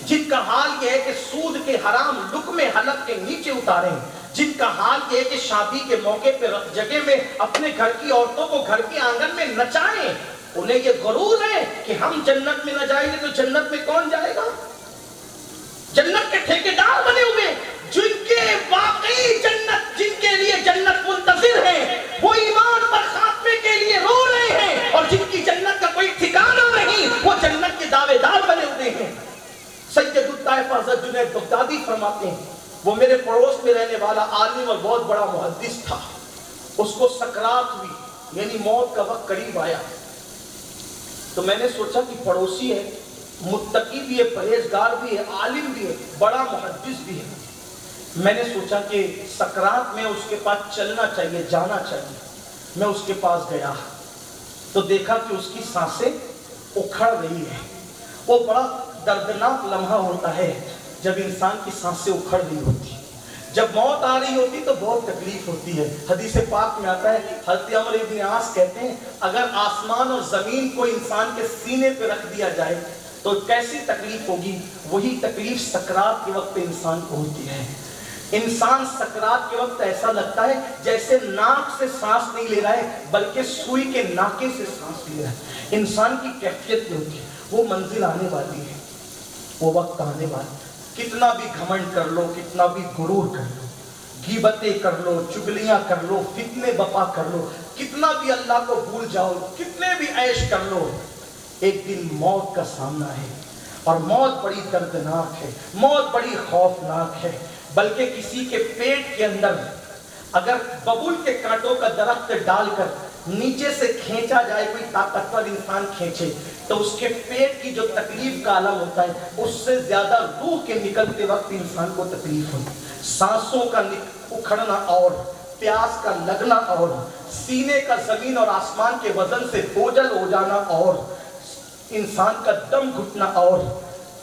A: جن کا حال یہ ہے کہ سود کے حرام لقمے حلق کے نیچے اتاریں، جن کا حال یہ ہے کہ شادی کے موقع پہ جگہ میں اپنے گھر کی عورتوں کو گھر کے آنگن میں نچائیں، انہیں یہ غرور ہے کہ ہم جنت میں نہ جائیں گے تو جنت میں کون جائے گا؟ جنت کے ٹھیکیدار بنے ہوئے، جن کے واقعی جنت، جن کے لیے جنت منتظر ہے، وہ ایمان پر خاتمے کے لیے رو رہے ہیں، اور جن کی جنت کا کوئی ٹھکانہ نہیں وہ جنت کے دعوے دار بنے ہوئے ہیں۔ سید الطائفہ حضرت جنید بغدادی فرماتے ہیں، وہ میرے پڑوس میں رہنے والا عالم اور بہت بڑا محدث تھا، اس کو سکرات ہوئی یعنی موت کا وقت قریب آیا، تو میں نے سوچا کہ پڑوسی ہے، متقی بھی ہے، پرہیزگار بھی ہے، عالم بھی ہے، بڑا محدث بھی ہے، میں نے سوچا کہ سکرات میں اس کے پاس چلنا چاہیے، جانا چاہیے۔ میں اس کے پاس گیا تو دیکھا کہ اس کی سانسیں اکھڑ رہی ہے۔ وہ بڑا دردناک لمحہ ہوتا ہے جب انسان کی سانسیں اکھڑ رہی ہوتی، جب موت آ رہی ہوتی تو بہت تکلیف ہوتی ہے۔ حدیث پاک میں آتا ہے، حضرت عمرو بن عاص کہتے ہیں اگر آسمان اور زمین کو انسان کے سینے پہ رکھ دیا جائے تو کیسی تکلیف ہوگی، وہی تکلیف سکرات کے وقت انسان کو ہوتی ہے۔ انسان سکرات کے وقت ایسا لگتا ہے جیسے ناک سے سانس نہیں لے رہا ہے بلکہ سوئی کے ناکے سے سانس لے رہا ہے۔ انسان کی کیفیت یہ ہوتی ہے، وہ منزل آنے والی ہے، وہ وقت آنے والا ہے۔ کتنا بھی گھمنڈ کر لو، کتنا بھی غرور کر لو، غیبتیں کر لو، چگلیاں کر لو، فتنے بپا کر لو، کتنا بھی اللہ کو بھول جاؤ، کتنے بھی عیش کر لو، ایک دن موت کا سامنا ہے، اور موت بڑی دردناک ہے، موت بڑی خوفناک ہے۔ بلکہ کسی کے پیٹ کے اندر اگر ببول کے کانٹوں کا درخت ڈال کر نیچے سے کھینچا جائے، کوئی طاقتور انسان کھینچے تو اس کے پیٹ کی جو تکلیف کا عالم ہوتا ہے اس سے زیادہ روح کے نکلتے وقت انسان کو تکلیف ہوتی۔ سانسوں کا اکھڑنا اور پیاس کا لگنا اور سینے کا زمین اور آسمان کے وزن سے بوجھل ہو جانا اور انسان کا دم گھٹنا، اور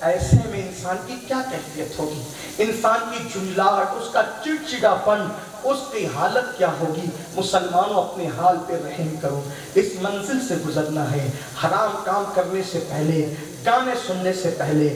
A: ایسے میں انسان کی کیا کیفیت ہوگی، انسان کی جھنجھلاہٹ، اس کا چڑچڑا پن، اس کی حالت کیا ہوگی۔ مسلمانوں اپنے حال پہ رحم کرو، اس منزل سے گزرنا ہے۔ حرام کام کرنے سے پہلے، گانے سننے سے پہلے،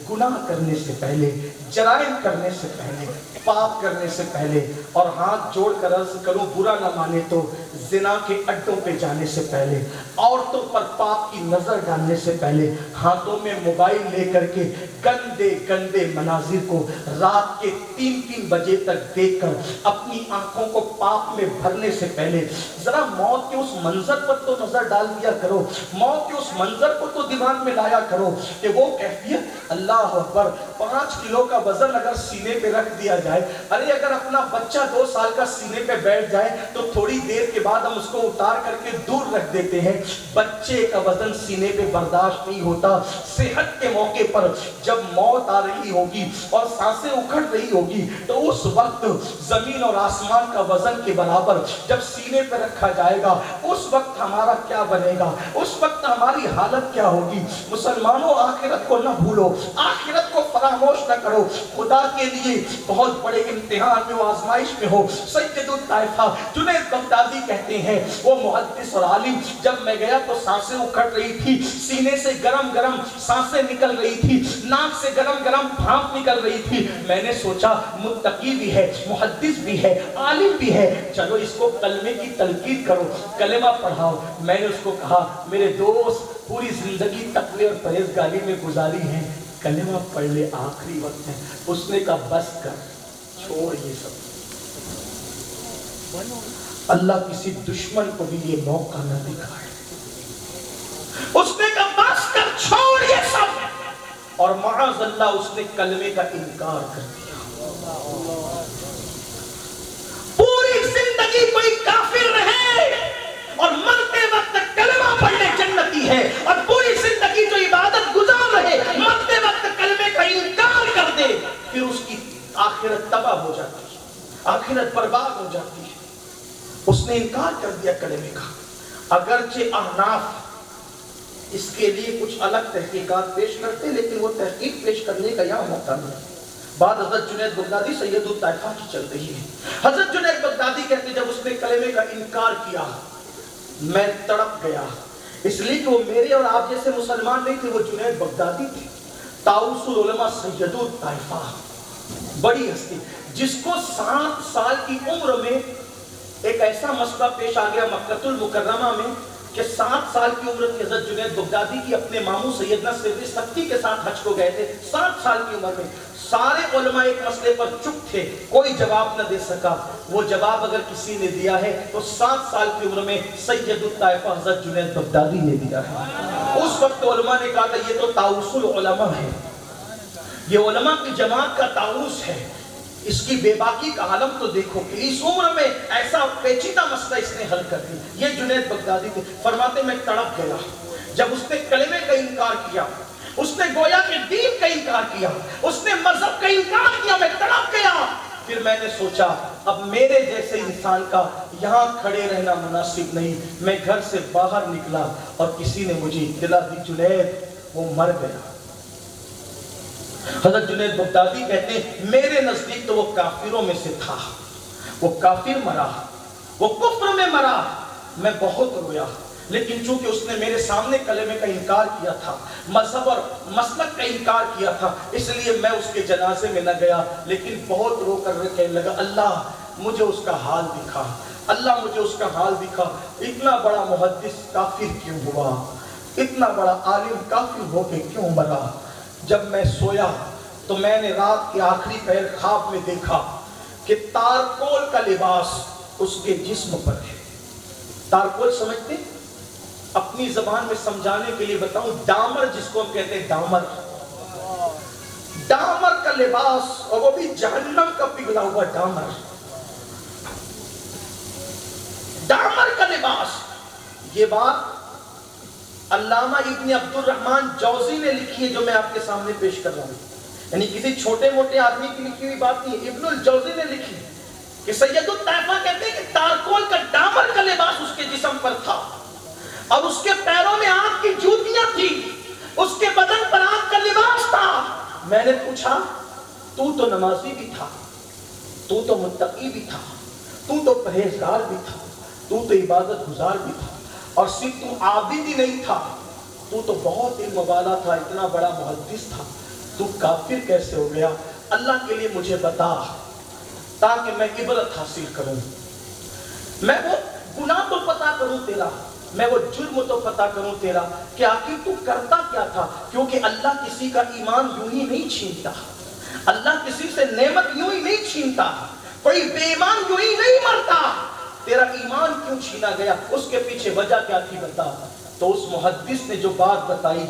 A: گناہ کرنے سے پہلے، جرائم کرنے سے پہلے، پاپ کرنے سے پہلے، اور ہاتھ جوڑ کر عرض کروں برا نہ مانے تو زنا کے اڈوں پہ جانے سے پہلے، عورتوں پر پاپ کی نظر ڈالنے سے پہلے، ہاتھوں میں موبائل لے کر کے گندے گندے مناظر کو رات کے 3 بجے تک دیکھ کر اپنی آنکھوں کو پاپ میں بھرنے سے پہلے ذرا موت کے اس منظر پر تو نظر ڈال دیا کرو، موت کے اس منظر کو تو دماغ میں لایا کرو کہ وہ کیفیت، اللہ اکبر، 5 کلو کا وزن اگر سینے پہ رکھ دیا جائے، ارے اگر اپنا بچہ 2 سال کا سینے پہ بیٹھ جائے تو تھوڑی دیر کے بعد ہم اس کو اتار کر کے دور رکھ دیتے ہیں۔ بچے کا وزن سینے پہ برداشت نہیں ہوتا۔ صحت کے موقع پر جب موت آ رہی ہوگی اور سانسیں اکھڑ رہی ہوگی تو اس وقت زمین اور آسمان کا وزن کے برابر جب سینے پہ رکھا جائے گا، اس وقت ہمارا کیا بنے گا، اس وقت ہماری حالت کیا ہوگی۔ مسلمانوں آخرت کو نہ بھولو، آخرت کو فراموش نہ کرو۔ خدا کے لیے بہت بڑے امتحان میں، آزمائش میں ہو۔ سید الطائفہ جنید بغدادی کہتے ہیں وہ محدث اور عالم، جب میں گیا تو سانسیں اکھڑ رہی تھی، سینے سے گرم گرم سانسیں نکل رہی تھی، ناک سے گرم گرم بھاپ نکل رہی تھی۔ میں نے سوچا متقی بھی ہے، محدث بھی ہے، عالم بھی ہے، چلو اس کو کلمے کی تلقین کرو، کلمہ پڑھاؤ۔ میں نے اس کو کہا میرے دوست پوری زندگی تقوی اور پرہیزگاری میں گزاری ہے، کلمہ پڑھ لے، آخری وقت ہے۔ اس نے کہا بس کر، چھوڑ یہ سب۔ اللہ کسی دشمن کو بھی یہ موقع نہ دکھائے۔ اس نے کہا بس کر، چھوڑ یہ سب، اور معاذ اللہ اس نے کلمے کا انکار کر دیا۔ پوری زندگی کوئی کافر رہے اور مرتے وقت کلمہ پڑھنے جنتی ہے، اور پوری زندگی جو عبادت گزار رہے مرتے وقت کلمے کا انکار کر دے، پھر اس کی آخرت تباہ ہو جاتی ہے، آخرت برباد ہو جاتی ہے۔ اس نے انکار کر دیا کلمے کا۔ اگرچہ احناف اس کے لیے کچھ الگ تحقیقات پیش کرتے، لیکن وہ تحقیق پیش کرنے کا یہاں موقع نہیں۔ بات حضرت جنید بغدادی سید الطائفہ کی چل رہی ہے۔ حضرت جنید بغدادی کہتے جب اس نے کلمے کا انکار کیا میں تڑپ گیا، اس لیے کہ وہ میرے اور آپ جیسے مسلمان نہیں تھے، وہ جنید بغدادی تھے، طاؤس العلماء سید الطائفہ، بڑی ہستی، جس کو 7 سال کی عمر میں ایک ایسا مسئلہ پیش آ گیا مکہ المکرمہ میں کہ 7 سال کی عمر کی حضرت جنید بغدادی کی اپنے ماموں سیدنا سر سختی کے ساتھ حج کو گئے تھے 7 سال کی عمر میں. سارے علماء ایک مسئلے پر چپ تھے، کوئی جواب نہ دے سکا. وہ جواب اگر کسی نے دیا ہے تو 7 سال کی عمر میں سید الطائفہ حضرت جنید بغدادی نے دیا ہے. اس وقت علماء نے کہا کہ یہ تو طاؤس العلماء ہے، یہ علماء کی جماعت کا طاؤس ہے، اس کی بے باکی کا عالم تو دیکھو کہ اس عمر میں ایسا پیچیدہ مسئلہ اس نے حل کر دیا. یہ جنید بغدادی تھے. فرماتے میں تڑپ گیا جب اس نے کلمے کا انکار کیا، اس نے گویا کہ دین کا انکار کیا، اس نے مذہب کا انکار کیا. میں تڑپ گیا. پھر میں نے سوچا اب میرے جیسے انسان کا یہاں کھڑے رہنا مناسب نہیں. میں گھر سے باہر نکلا اور کسی نے مجھے اطلاع دی جنید وہ مر گیا. حضرت جنید بغدادی کہتے ہیں میرے نزدیک تو وہ کافروں میں سے تھا، وہ کافر مرا، وہ کفر میں مرا. میں بہت رویا، لیکن چونکہ اس نے میرے سامنے کلمے کا انکار کیا تھا، مذہب اور مسلک کا انکار کیا تھا، اس لیے میں اس کے جنازے میں نہ گیا. لیکن بہت رو کر کہنے لگا اللہ مجھے اس کا حال دکھا، اللہ مجھے اس کا حال دکھا. اتنا بڑا محدث کافر کیوں ہوا، اتنا بڑا عالم کافر ہو کے کیوں مرا. جب میں سویا تو میں نے رات کے آخری پہر خواب میں دیکھا کہ تارکول کا لباس اس کے جسم پر ہے. تارکول سمجھتے؟ اپنی زبان میں سمجھانے کے لیے بتاؤں، ڈامر جس کو ہم کہتے ہیں، ڈامر، ڈامر کا لباس، اور وہ بھی جہنم کا پگھلا ہوا ڈامر، ڈامر کا لباس. یہ بات علامہ ابن عبد الرحمن جوزی نے لکھی ہے جو میں آپ کے سامنے پیش کر رہا ہوں. یعنی کسی چھوٹے موٹے آدمی کی لکھی ہوئی بات نہیں ہے، ابن الجوزی نے لکھی کہ سید الطائفہ کہتے ہیں کہ تارکول کا ڈامر کا لباس اس کے جسم پر تھا، اور اس کے پیروں میں آگ کی جوتیاں تھی، اس کے بدن پر آگ کا لباس تھا. میں نے پوچھا تو نمازی بھی تھا، تو متقی بھی تھا، تو پرہیزگار بھی تھا، تو عبادت گزار بھی تھا، اور صرف تو عابد ہی نہیں تھا، تو بہت علم والا تھا، اتنا بڑا محدث تھا، تو کافر کیسے ہو گیا؟ اللہ کے لیے مجھے بتا تاکہ میں عبرت حاصل کروں، میں وہ گناہ تو پتا کروں تیرا، میں وہ جرم تو پتا کروں تیرا کہ آخر تو کرتا کیا تھا. کیونکہ اللہ کسی کا ایمان یوں ہی نہیں چھینتا، اللہ کسی سے نعمت یوں ہی نہیں چھینتا، کوئی بے ایمان یوں ہی نہیں مرتا. تیرا ایمان کیوں چھینا گیا؟ اس کے پیچھے وجہ کیا تھی بتا. تو اس محدث نے جو بات بتائی،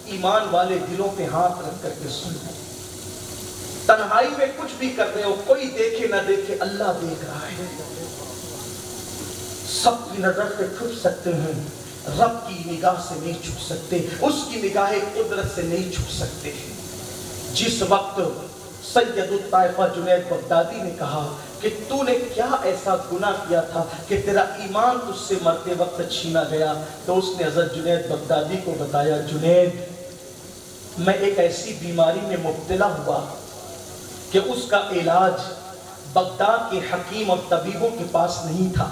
A: ایمان والے دلوں پہ ہاتھ رکھ کر کے سن لیں. تنہائی میں کچھ بھی کر رہے ہو، کوئی دیکھے نہ دیکھے، اللہ دیکھ رہا ہے. سب کی نظر سے چھپ سکتے ہیں، رب کی نگاہ سے نہیں چھپ سکتے، اس کی نگاہ قدرت سے نہیں چھپ سکتے. جس وقت سید الطائفہ جنید بغدادی نے کہا کہ تو نے کیا ایسا گناہ کیا تھا کہ تیرا ایمان تجھ سے مرتے وقت چھینا گیا، تو اس نے حضرت جنید بغدادی کو بتایا جنید میں ایک ایسی بیماری میں مبتلا ہوا کہ اس کا علاج بغداد کے حکیم اور طبیبوں کے پاس نہیں تھا.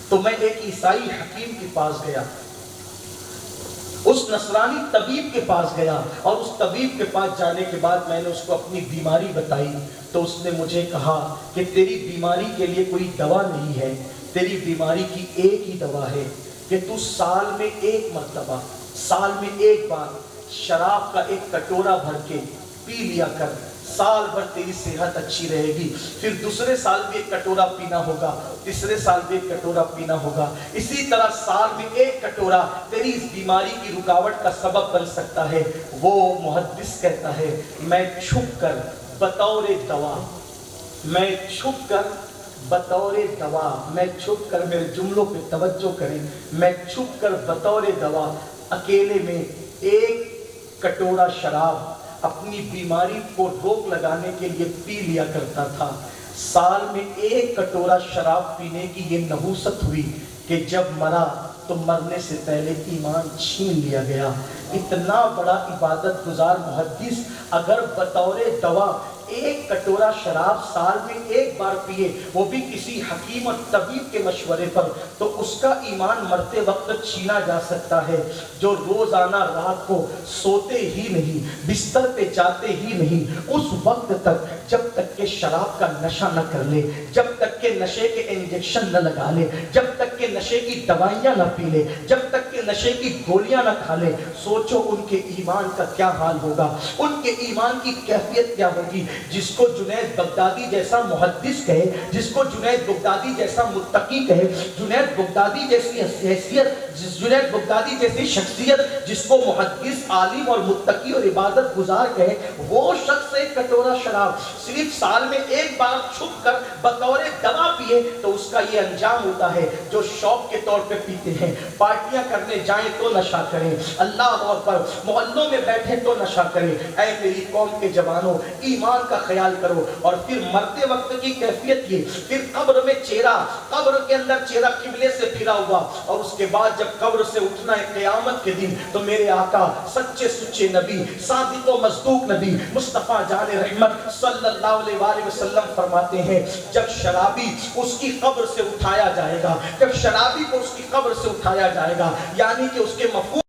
A: تو میں ایک عیسائی حکیم کے پاس گیا، اس نصرانی طبیب کے پاس گیا، اور اس طبیب کے پاس جانے کے بعد میں نے اس کو اپنی بیماری بتائی. تو اس نے مجھے کہا کہ تیری بیماری کے لیے کوئی دوا نہیں ہے، تیری بیماری کی ایک ہی دوا ہے کہ تو سال میں ایک مرتبہ، سال میں ایک بار شراب کا ایک کٹورا بھر کے پی لیا کر، سال بھر تیری صحت اچھی رہے گی. پھر دوسرے سال بھی ایک کٹورا پینا ہوگا، تیسرے سال بھی ایک کٹورا پینا ہوگا. اسی طرح سال میں ایک کٹورا تیری اس بیماری کی رکاوٹ کا سبب بن سکتا ہے. وہ محدث کہتا ہے میں چھپ کر بطور دوا، میں چھپ کر بطور دوا، میں چھپ کر، میرے جملوں پہ توجہ کریں، میں چھپ کر بطور دوا اکیلے میں ایک کٹورا شراب اپنی بیماری کو روک لگانے کے لیے پی لیا کرتا تھا. سال میں ایک کٹورا شراب پینے کی یہ نحوست ہوئی کہ جب مرا تو مرنے سے پہلے ایمان چھین لیا گیا. اتنا بڑا عبادت گزار محدث اگر بطور دوا ایک کٹورا شراب سال میں ایک بار پیے، وہ بھی کسی حکیم اور طبیب کے مشورے پر، تو اس کا ایمان مرتے وقت چھینا جا سکتا ہے۔ جو روزانہ رات کو سوتے ہی نہیں، بستر پہ جاتے ہی نہیں، اس وقت تک جب تک کہ شراب کا نشہ نہ کر لے، جب تک کہ نشے کے انجیکشن نہ لگا لے، جب تک کہ نشے کی دوائیاں نہ پی لے، جب تک کہ نشے کی گولیاں نہ کھا لے، سوچو ان کے ایمان کا کیا حال ہوگا، ان کے ایمان کی کیفیت کیا ہوگی۔ جس کو جنید بغدادی جیسا محدث کہے، جس کو جنید بغدادی جیسا متقی کہے، جنید بغدادی جیسی حیثیت، جنید بغدادی جیسی شخصیت، جس کو محدث، عالم اور متقی اور عبادت گزار کہے، وہ شخص ایک کٹورا شراب صرف سال میں ایک بار چھپ کر بطور دوا پیے تو اس کا یہ انجام ہوتا ہے جو شوق کے طور پہ پیتے ہیں۔ پارٹیاں کرنے جائیں تو نشہ کریں، اللہ اکبر، محلوں میں بیٹھے تو نشہ کریں۔ اے میری قوم کے جوانوں، ایمان کا خیال کرو۔ اور پھر مرتے وقت کی کیفیت یہ، پھر قبر میں چہرہ، قبر کے اندر چہرہ قبلے سے پھرا ہوا، اور اس کے بعد جب قبر سے اٹھنا ہے قیامت کے دن، تو میرے آقا سچے سچے نبی، صادق و مصدوق نبی مصطفیٰ جان رحمت صلی اللہ علیہ وآلہ وسلم فرماتے ہیں، جب شرابی اس کی قبر سے اٹھایا جائے گا، جب شرابی کو اس کی قبر سے اٹھایا جائے گا، یعنی کہ اس کے مفہوم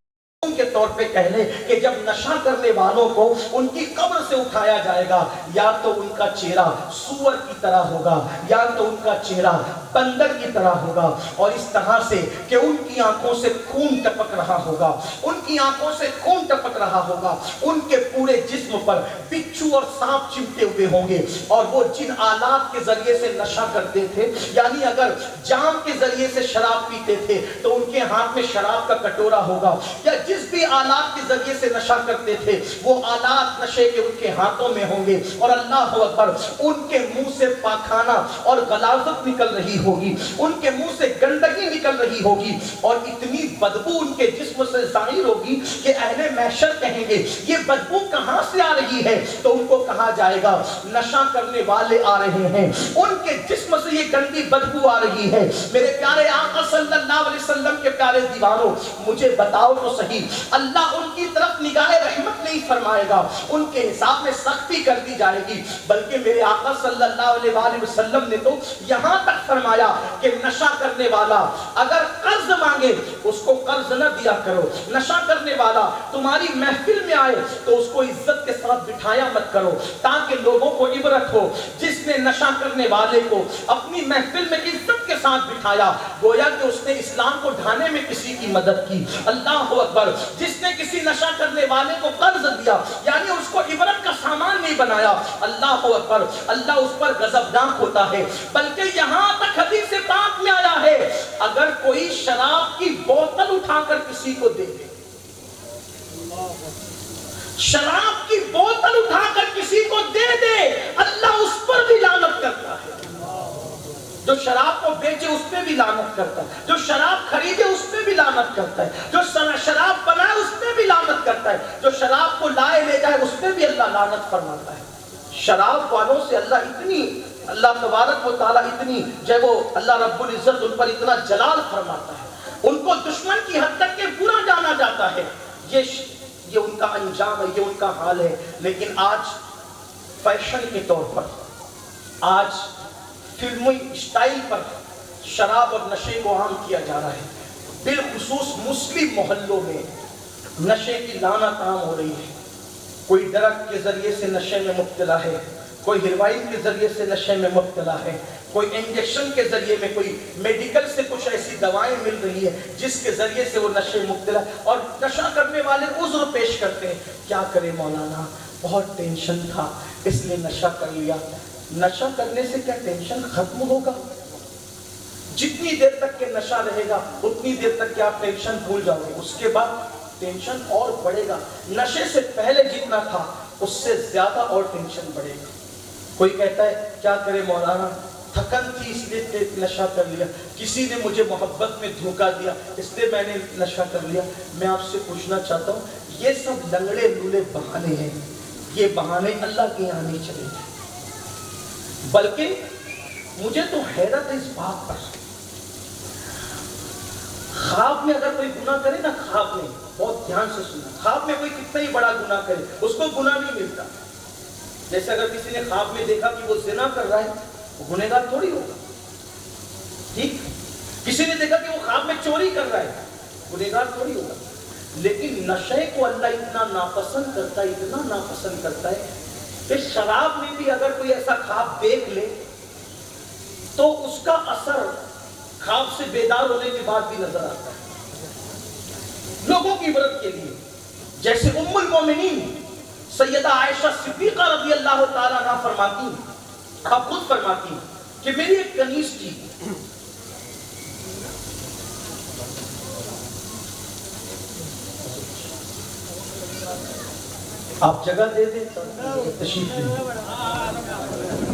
A: کے طور پہ کہہ لیں کہ جب نشہ کرنے والوں کو ان کی قبر سے اٹھایا جائے گا، یا تو ان کا چہرہ سور کی طرح ہوگا، یا تو ان کا چہرہ بندر کی طرح ہوگا، اور اس طرح سے کہ ان کی آنکھوں سے خون ٹپک رہا ہوگا، ان کی آنکھوں سے خون ٹپک رہا ہوگا، ان کے پورے جسم پر بچھو اور سانپ چمٹے ہوئے ہوں گے، اور وہ جن آلات کے ذریعے سے نشہ کرتے تھے، یعنی اگر جام کے ذریعے سے شراب پیتے تھے تو ان کے ہاتھ میں شراب کا کٹورا ہوگا، یا جس بھی آلات کے ذریعے سے نشہ کرتے تھے وہ آلات نشے کے ان کے ہاتھوں میں ہوں گے، اور اللہ اکبر، ان کے منہ سے پاخانہ اور غلاظت نکل رہی ہوگی، ان کے منہ سے گندگی نکل رہی ہوگی، اور اتنی بدبو ان کے جسم سے ظاہر ہوگی کہ اہل محشر کہیں گے یہ بدبو کہاں سے آ رہی ہے؟ تو ان کو کہا جائے گا نشہ کرنے والے آ رہے ہیں، ان کے جسم سے یہ گندی بدبو آ رہی ہے۔ میرے پیارے آقا صلی اللہ علیہ وسلم کے پیارے دیوانوں، مجھے بتاؤ تو صحیح، اللہ ان کی طرف نگاہ رحمت نہیں فرمائے گا، ان کے حساب میں سختی کر دی جائے گی، بلکہ میرے آقا صلی اللہ علیہ وآلہ وسلم نے تو یہاں تک فرمایا کہ نشہ کرنے والا اگر قرض مانگے اس کو قرض نہ دیا کرو، نشہ کرنے والا تمہاری محفل میں آئے تو اس کو عزت کے ساتھ بٹھایا مت کرو، تاکہ لوگوں کو عبرت ہو۔ جس نے نشہ کرنے والے کو اپنی محفل میں عزت کے ساتھ بٹھایا، گویا کہ اس نے اسلام کو ڈھانے میں کسی کی مدد کی۔ اللہ اکبر، جس نے کسی نشہ کرنے والے کو قرض دیا، یعنی اس کو عبرت کا سامان نہیں بنایا، اللہ اکبر، اللہ اس پر غضبناک ہوتا ہے۔ بلکہ یہاں تک حدیث پاک میں آیا ہے، اگر کوئی شراب کی بوتل اٹھا کر کسی کو دے دے، شراب کی بوتل اٹھا کر کسی کو دے دے، اللہ اس پر بھی لعنت کرتا ہے۔ جو شراب کو بیچے اس پہ بھی لعنت کرتا ہے، جو شراب خریدے اس پہ بھی لعنت کرتا ہے، جو شراب بنائے اس پہ بھی لعنت کرتا ہے، جو شراب کو لائے لے جائے اس پہ بھی اللہ لعنت فرماتا ہے۔ شراب والوں سے اللہ تبارک و تعالیٰ اتنی جب وہ اللہ رب العزت ان پر اتنا جلال فرماتا ہے، ان کو دشمن کی حد تک کہ برا جانا جاتا ہے۔ یہ ان کا انجام ہے، یہ ان کا حال ہے۔ لیکن آج فیشن کے طور پر، آج فلمی اسٹائل پر شراب اور نشے کو عام کیا جا رہا ہے۔ بالخصوص مسلم محلوں میں نشے کی لعنت عام ہو رہی ہے۔ کوئی ڈرگ کے ذریعے سے نشے میں مبتلا ہے، کوئی ہیروئن کے ذریعے سے نشے میں مبتلا ہے، کوئی انجیکشن کے ذریعے میں، کوئی میڈیکل سے کچھ ایسی دوائیں مل رہی ہے جس کے ذریعے سے وہ نشے میں مبتلا ہے، اور نشہ کرنے والے عذر پیش کرتے ہیں، کیا کرے مولانا، بہت ٹینشن تھا اس لیے نشہ کر لیا۔ نشہ کرنے سے کیا ٹینشن ختم ہوگا؟ جتنی دیر تک کہ نشہ رہے گا اتنی دیر تک کہ آپ ٹینشن بھول جاؤ گے، اس کے بعد ٹینشن اور بڑھے گا۔ نشے سے پہلے جتنا تھا اس سے زیادہ اور ٹینشن بڑھے گا۔ کوئی کہتا ہے کیا کرے مولانا، تھکن تھی اس لیے نشہ کر لیا، کسی نے مجھے محبت میں دھوکہ دیا اس لیے میں نے نشہ کر لیا۔ میں آپ سے پوچھنا چاہتا ہوں، یہ سب لنگڑے لولے بہانے ہیں، یہ بہانے اللہ کے یہاں نہیں چلے گے۔ بلکہ مجھے تو حیرت ہے اس بات پر، خواب میں اگر کوئی گناہ کرے نا، خواب میں بہت دھیان سے سننا، خواب میں کوئی کتنا ہی بڑا گناہ کرے اس کو گناہ نہیں ملتا، جیسے اگر کسی نے خواب میں دیکھا کہ وہ زنا کر رہا ہے، وہ گنہگار تھوڑی ہوگا. ٹھیک، کسی نے دیکھا کہ وہ خواب میں چوری کر رہا ہے، گنہگار تھوڑی ہوگا. لیکن نشے کو اللہ اتنا ناپسند کرتا ہے، اتنا ناپسند کرتا ہے کہ شراب میں بھی اگر کوئی ایسا خواب دیکھ لے تو اس کا اثر خواب سے بیدار ہونے کے بعد بھی نظر آتا ہے. لوگوں کی عبرت کے لیے، جیسے ام المومنین سیدہ عائشہ صدیقہ رضی اللہ تعالیٰ عنہا فرماتی ہیں، آپ خود فرماتی ہیں کہ میری ایک کنیز تھی، آپ جگہ دے دیں تشریف لیں.